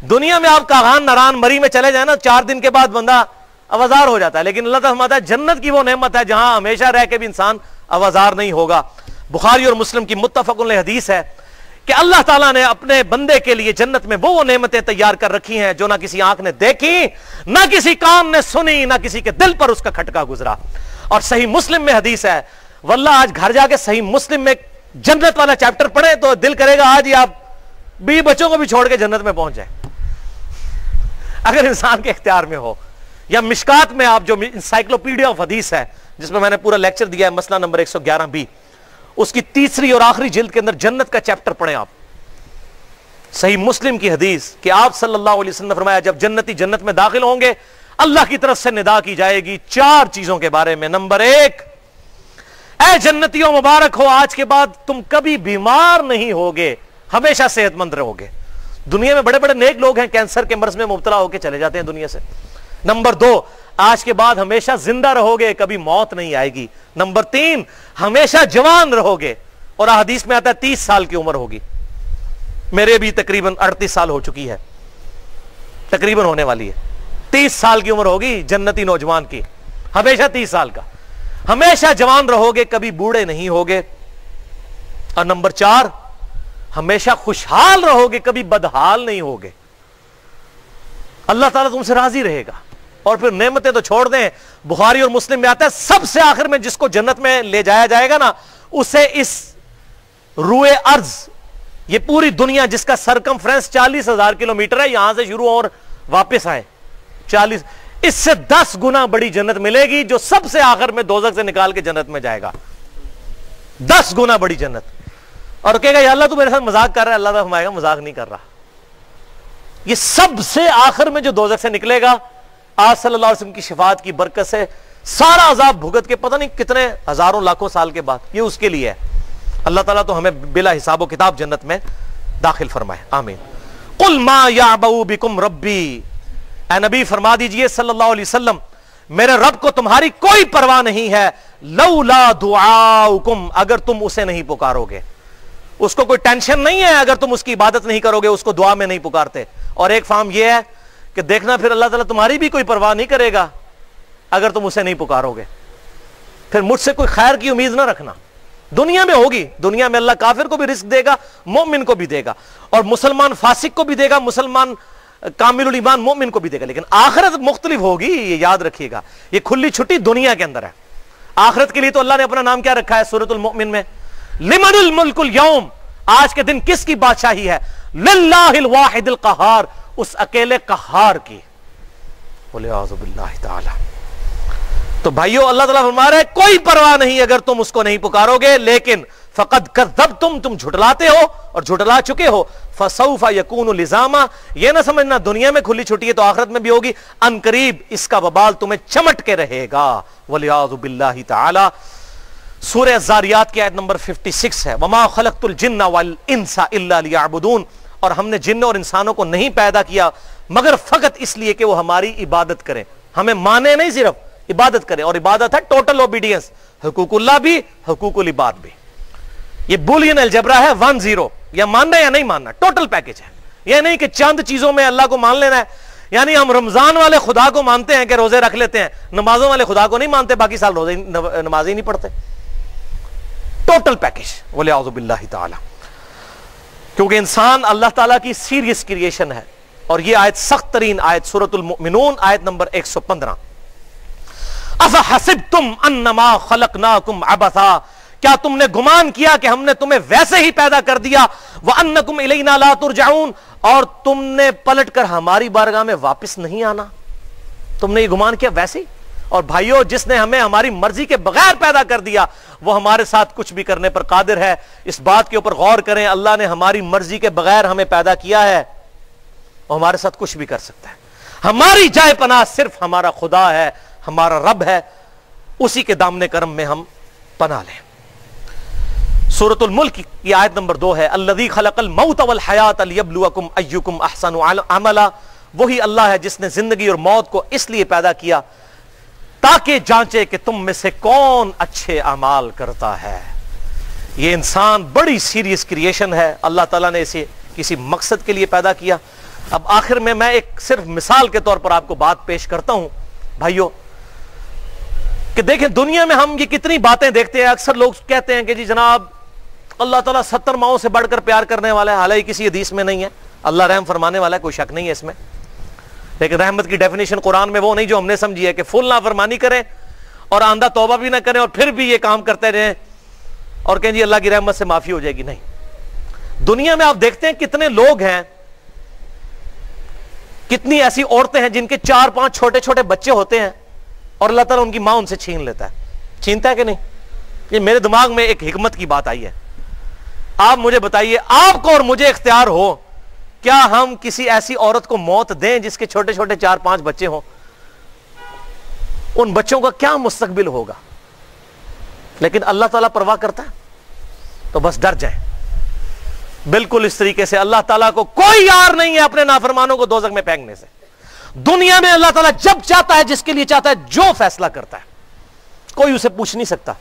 دنیا میں آپ کاغان نران مری میں چلے جائیں نا، 4 دن کے بعد بندہ اوازار ہو جاتا ہے، لیکن اللہ تعالیٰ فرماتا ہے جنت کی وہ نعمت ہے جہاں ہمیشہ رہ کے بھی انسان اوازار نہیں ہوگا. بخاری اور مسلم کی متفق علیہ حدیث ہے کہ اللہ تعالیٰ نے اپنے بندے کے لیے جنت میں وہ نعمتیں تیار کر رکھی ہیں جو نہ کسی آنکھ نے دیکھی، نہ کسی کان نے سنی، نہ کسی کے دل پر اس کا کھٹکا گزرا. اور صحیح مسلم میں حدیث ہے، واللہ آج گھر جا کے صحیح مسلم میں جنت والا چیپٹر پڑھیں تو دل کرے گا آج ہی آپ بیوی بچوں کو بھی چھوڑ کے جنت میں پہنچ جائیں اگر انسان کے اختیار میں ہو. یا مشکات میں آپ جو انسائکلوپیڈیا آف حدیث ہے جس میں نے پورا لیکچر دیا ہے، مسئلہ نمبر 111B، اس کی 3 اور آخری جلد کے اندر جنت کا چیپٹر پڑھیں آپ. صحیح مسلم کی حدیث کہ آپ صلی اللہ علیہ وسلم نے فرمایا جب جنتی جنت میں داخل ہوں گے اللہ کی طرف سے ندا کی جائے گی 4 چیزوں کے بارے میں. نمبر 1، اے جنتیوں مبارک ہو، آج کے بعد تم کبھی بیمار نہیں ہوگے، ہمیشہ صحت مند رہو گے. دنیا میں بڑے بڑے نیک لوگ ہیں کینسر کے مرض میں مبتلا ہو کے چلے جاتے ہیں دنیا سے. نمبر 2، آج کے بعد ہمیشہ زندہ رہو گے، کبھی موت نہیں آئے گی. نمبر 3، ہمیشہ جوان رہو گے، اور حدیث میں آتا ہے 30 سال کی عمر ہوگی. میرے بھی تقریباً 38 سال ہو چکی ہے، تقریباً ہونے والی ہے. 30 سال کی عمر ہوگی جنتی نوجوان کی، ہمیشہ 30 سال کا. ہمیشہ جوان رہو گے، کبھی بوڑھے نہیں ہوگے. اور نمبر 4، ہمیشہ خوشحال رہو گے، کبھی بدحال نہیں ہوگے. اللہ تعالیٰ تم سے راضی رہے گا. اور پھر نعمتیں تو چھوڑ دیں، بخاری اور مسلم میں آتا ہے سب سے آخر میں جس کو جنت میں لے جایا جائے گا نا، اسے اس روئے ارض، یہ پوری دنیا جس کا سرکمفرنس 40,000 کلومیٹر ہے، یہاں سے شروع اور واپس آئے 40، اس سے 10 گنا بڑی جنت ملے گی جو سب سے آخر میں دوزخ سے نکال کے جنت میں جائے گا. 10 گنا بڑی جنت. اور کہے گا یا اللہ تو میرے ساتھ مذاق کر رہا ہے، اللہ تعالیٰ فرمائے گا مذاق نہیں کر رہا. یہ سب سے آخر میں جو دوزخ سے نکلے گا، آپ صلی اللہ علیہ وسلم کی شفاعت کی برکت سے سارا عذاب بھگت کے پتہ نہیں کتنے ہزاروں لاکھوں سال کے بعد، یہ اس کے لیے ہے. اللہ تعالیٰ تو ہمیں بلا حساب و کتاب جنت میں داخل فرمائے، آمین. قل ما یعبؤ بکم ربی، اے نبی فرما دیجئے صلی اللہ علیہ وسلم میرے رب کو تمہاری کوئی پرواہ نہیں ہے، لولا دعاؤکم، اگر تم اسے نہیں پکارو گے. اس کو کوئی ٹینشن نہیں ہے اگر تم اس کی عبادت نہیں کرو گے، اس کو دعا میں نہیں پکارتے. اور ایک فہم یہ ہے کہ دیکھنا پھر اللہ تعالیٰ تمہاری بھی کوئی پرواہ نہیں کرے گا اگر تم اسے نہیں پکارو گے. پھر مجھ سے کوئی خیر کی امید نہ رکھنا. دنیا میں ہوگی، دنیا میں اللہ کافر کو بھی رزق دے گا، مومن کو بھی دے گا، اور مسلمان فاسق کو بھی دے گا، مسلمان کامل الایمان مومن کو بھی دے گا. لیکن آخرت مختلف ہوگی، یہ یاد رکھیے گا. یہ کھلی چھٹی دنیا کے اندر ہے. آخرت کے لیے تو اللہ نے اپنا نام کیا رکھا ہے سورۃ المؤمن میں؟ لمن الملک اليوم، آج کے دن کس کی بادشاہی ہے؟ للہ الواحد القہار، اس اکیلے قہار کی. وَلِعَوْذُ بِاللَّهِ تعالی. تو بھائیو اللہ تعالیٰ فرما رہے کوئی پرواہ نہیں اگر تم اس کو نہیں پکارو گے، لیکن فقد کذبتم، تم جھٹلاتے ہو اور جھٹلا چکے ہو. فسوف یکون لزاما، یہ نہ سمجھنا دنیا میں کھلی چھٹی ہے تو آخرت میں بھی ہوگی، ان قریب اس کا وبال تمہیں چمٹ کے رہے گا. وَلِعَوْذُ بِاللَّهِ تعالی. سورہ الذاریات کی آیت نمبر 56 ہے، وَمَا خَلَقْتُ الْجِنَّ وَالْإِنسَ إِلَّا لِيَعْبُدُونَ، اور ہم نے جن اور انسانوں کو نہیں پیدا کیا مگر فقط اس لیے کہ وہ ہماری عبادت کریں، ہمیں مانے نہیں، صرف عبادت کریں. اور عبادت ہے ٹوٹل اوبیڈینس، حقوق اللہ بھی حقوق العباد بھی. یہ بولین الجبرا ہے 1-0، یا ماننا یا نہیں ماننا، ٹوٹل پیکج ہے. یہ نہیں کہ چند چیزوں میں اللہ کو مان لینا ہے، یعنی ہم رمضان والے خدا کو مانتے ہیں کہ روزے رکھ لیتے ہیں، نمازوں والے خدا کو نہیں مانتے، باقی سال روزے نماز ہی نہیں پڑھتے. Total package. وَلِعَوْذُ بِاللَّهِ تعالی. کیونکہ انسان اللہ تعالیٰ کی سیریس کریشن ہے. اور یہ آیت سخت ترین آیت سورۃ المؤمنون آیت نمبر 115. اَفَحَسِبْتُمْ أَنَّمَا خَلَقْنَاكُمْ عَبَثًا، کیا تم نے گمان کیا کہ ہم نے تمہیں ویسے ہی پیدا کر دیا، وَأَنَّكُمْ إِلَيْنَا لَا تُرْجَعُونَ، اور تم نے پلٹ کر ہماری بارگاہ میں واپس نہیں آنا. تم نے یہ گمان کیا ویسے ہی، اور بھائیوں جس نے ہمیں ہماری مرضی کے بغیر پیدا کر دیا وہ ہمارے ساتھ کچھ بھی کرنے پر قادر ہے. اس بات کے اوپر غور کریں, اللہ نے ہماری مرضی کے بغیر ہمیں پیدا کیا ہے, وہ ہمارے ساتھ کچھ بھی کر سکتا ہے. ہماری جائے پناہ صرف ہمارا خدا ہے, ہمارا رب ہے, اسی کے دامن کرم میں ہم پناہ لیں. سورۃ الملک کی آیت نمبر 2 ہے, الذی خلق الموت والحیات لیبلوکم ایکم احسن عملا. وہی اللہ ہے جس نے زندگی اور موت کو اس لیے پیدا کیا تاکہ جانچے کہ تم میں سے کون اچھے اعمال کرتا ہے. یہ انسان بڑی سیریس کریشن ہے, اللہ تعالیٰ نے اسے کسی مقصد کے لیے پیدا کیا. اب آخر میں ایک صرف مثال کے طور پر آپ کو بات پیش کرتا ہوں بھائیوں, کہ دیکھیں دنیا میں ہم یہ کتنی باتیں دیکھتے ہیں. اکثر لوگ کہتے ہیں کہ جی جناب اللہ تعالیٰ 70 ماؤں سے بڑھ کر پیار کرنے والا ہے, حالانکہ کسی حدیث میں نہیں ہے. اللہ رحم فرمانے والا ہے, کوئی شک نہیں ہے اس میں, لیکن رحمت کی ڈیفینیشن قرآن میں وہ نہیں جو ہم نے سمجھی ہے کہ فل نافرمانی کریں اور آندہ توبہ بھی نہ کریں اور پھر بھی یہ کام کرتے رہیں اور کہیں جی اللہ کی رحمت سے معافی ہو جائے گی. نہیں, دنیا میں آپ دیکھتے ہیں کتنے لوگ ہیں, کتنی ایسی عورتیں ہیں جن کے 4-5 چھوٹے چھوٹے بچے ہوتے ہیں اور اللہ تعالیٰ ان کی ماں ان سے چھین لیتا ہے. چھینتا ہے کہ نہیں؟ یہ میرے دماغ میں ایک حکمت کی بات آئی ہے. آپ مجھے بتائیے, آپ کو اور مجھے اختیار ہو, کیا ہم کسی ایسی عورت کو موت دیں جس کے چھوٹے چھوٹے 4-5 بچے ہوں؟ ان بچوں کا کیا مستقبل ہوگا؟ لیکن اللہ تعالیٰ پرواہ کرتا ہے, تو بس ڈر جائیں. بالکل اس طریقے سے اللہ تعالیٰ کو کوئی یار نہیں ہے اپنے نافرمانوں کو دوزخ میں پھینکنے سے. دنیا میں اللہ تعالیٰ جب چاہتا ہے, جس کے لیے چاہتا ہے, جو فیصلہ کرتا ہے, کوئی اسے پوچھ نہیں سکتا.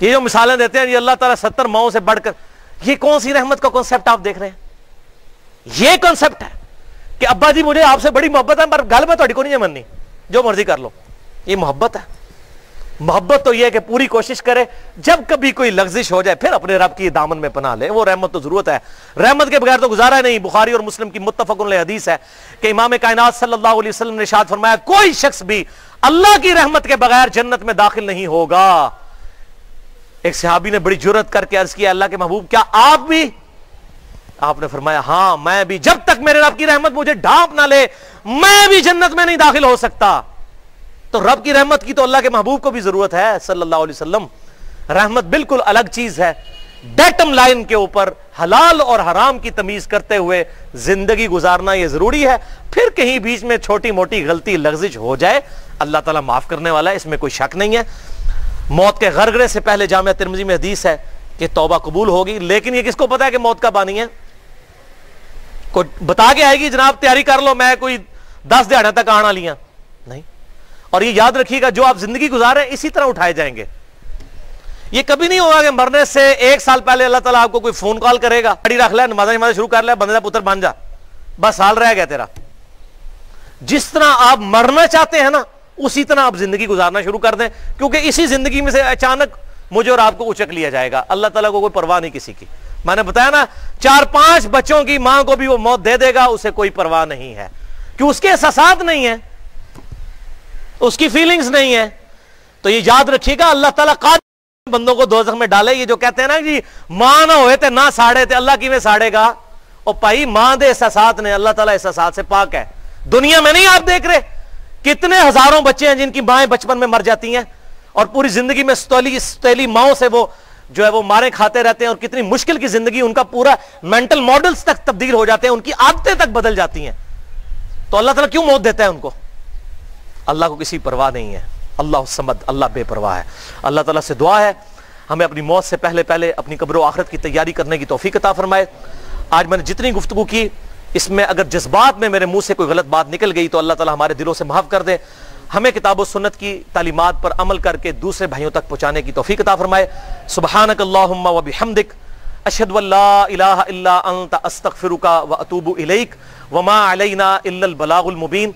یہ جو مثالیں دیتے ہیں یہ اللہ تعالیٰ 70 ماؤں سے بڑھ کر, یہ کون سی رحمت کا کنسپٹ آپ دیکھ رہے ہیں؟ یہ کنسپٹ ہے کہ ابا جی مجھے آپ سے بڑی محبت ہے پر گل میں تھوڑی کو نہیں مننی, جو مرضی کر لو. یہ محبت ہے؟ محبت تو یہ ہے کہ پوری کوشش کرے جب کبھی کوئی لغزش ہو جائے پھر اپنے رب کی دامن میں پناہ لے. وہ رحمت تو ضرورت ہے, رحمت کے بغیر تو گزارا نہیں. بخاری اور مسلم کی متفق علیہ حدیث ہے کہ امام کائنات صلی اللہ علیہ وسلم نے ارشاد فرمایا, کوئی شخص بھی اللہ کی رحمت کے بغیر جنت میں داخل نہیں ہوگا. ایک صحابی نے بڑی جرأت کر کے عرض کیا, اللہ کے محبوب کیا آپ بھی؟ آپ نے فرمایا ہاں میں بھی, جب تک میرے رب کی رحمت مجھے ڈھانپ نہ لے میں بھی جنت میں نہیں داخل ہو سکتا. تو رب کی رحمت کی تو اللہ کے محبوب کو بھی ضرورت ہے صلی اللہ علیہ وسلم. رحمت بالکل الگ چیز ہے. ڈیٹم لائن کے اوپر حلال اور حرام کی تمیز کرتے ہوئے زندگی گزارنا یہ ضروری ہے. پھر کہیں بیچ میں چھوٹی موٹی غلطی لغزش ہو جائے اللہ تعالیٰ معاف کرنے والا ہے, اس میں کوئی شک نہیں ہے. موت کے غرغرے سے پہلے جامعہ ترمذی میں حدیث ہے کہ توبہ قبول ہوگی, لیکن یہ کس کو پتا ہے کہ موت کب آنی ہے؟ کوئی بتا کے آئے گی جناب تیاری کر لو میں کوئی 10 دہاڑے تک آنا لیا نہیں. اور یہ یاد رکھیے گا جو آپ زندگی گزارے اسی طرح اٹھائے جائیں گے. یہ کبھی نہیں ہوگا کہ مرنے سے 1 سال پہلے اللہ تعالیٰ آپ کو کوئی فون کال کرے گا, گاڑی رکھ لے, نماز شروع کر لے, بندے کا پتر بن جا, بس سال رہ گیا تیرا. جس طرح آپ مرنا چاہتے ہیں نا اسی طرح آپ زندگی گزارنا شروع کر دیں, کیونکہ اسی زندگی میں سے اچانک مجھے اور آپ کو اچک لیا جائے گا. اللہ تعالیٰ کو کوئی پرواہ نہیں کسی کی. میں نے بتایا نا 4-5 بچوں کی ماں کو بھی وہ موت دے دے گا, اسے کوئی پرواہ نہیں ہے, کہ اس کے احساسات نہیں ہیں, اس کی فیلنگز نہیں ہیں. تو یہ یاد رکھیے گا اللہ تعالیٰ قادر بندوں کو دوزخ میں ڈالے. یہ جو کہتے ہیں نا جی ماں نہ ہوئے تھے نہ ساڑے تھے, اللہ کی میں ساڑے گا. اور بھائی ماں دے احساسات نے, اللہ تعالیٰ احساسات سے پاک ہے. دنیا میں نہیں آپ دیکھ رہے کتنے ہزاروں بچے ہیں جن کی مائیں بچپن میں مر جاتی ہیں اور پوری زندگی میں ستیلی ماؤں سے وہ جو ہے وہ مارے کھاتے رہتے ہیں, اور کتنی مشکل کی زندگی, ان کا پورا مینٹل ماڈلز تک تبدیل ہو جاتے ہیں, ان کی عادتیں تک بدل جاتی ہیں. تو اللہ تعالیٰ کیوں موت دیتا ہے ان کو؟ اللہ کو کسی پرواہ نہیں ہے. اللہ الصمد, اللہ بے پرواہ ہے. اللہ تعالیٰ سے دعا ہے ہمیں اپنی موت سے پہلے اپنی قبر و آخرت کی تیاری کرنے کی توفیق عطا فرمائے. آج میں نے جتنی گفتگو کی اس میں اگر جذبات میں میرے منہ سے کوئی غلط بات نکل گئی تو اللہ تعالیٰ ہمارے دلوں سے معاف کر دے. ہمیں کتاب و سنت کی تعلیمات پر عمل کر کے دوسرے بھائیوں تک پہنچانے کی توفیق عطا فرمائے. سبحانک اللہم و بحمدک, اشہد ان لا الہ الا انت, استغفرک و اتوب الیک, وما علینا الا البلاغ المبین.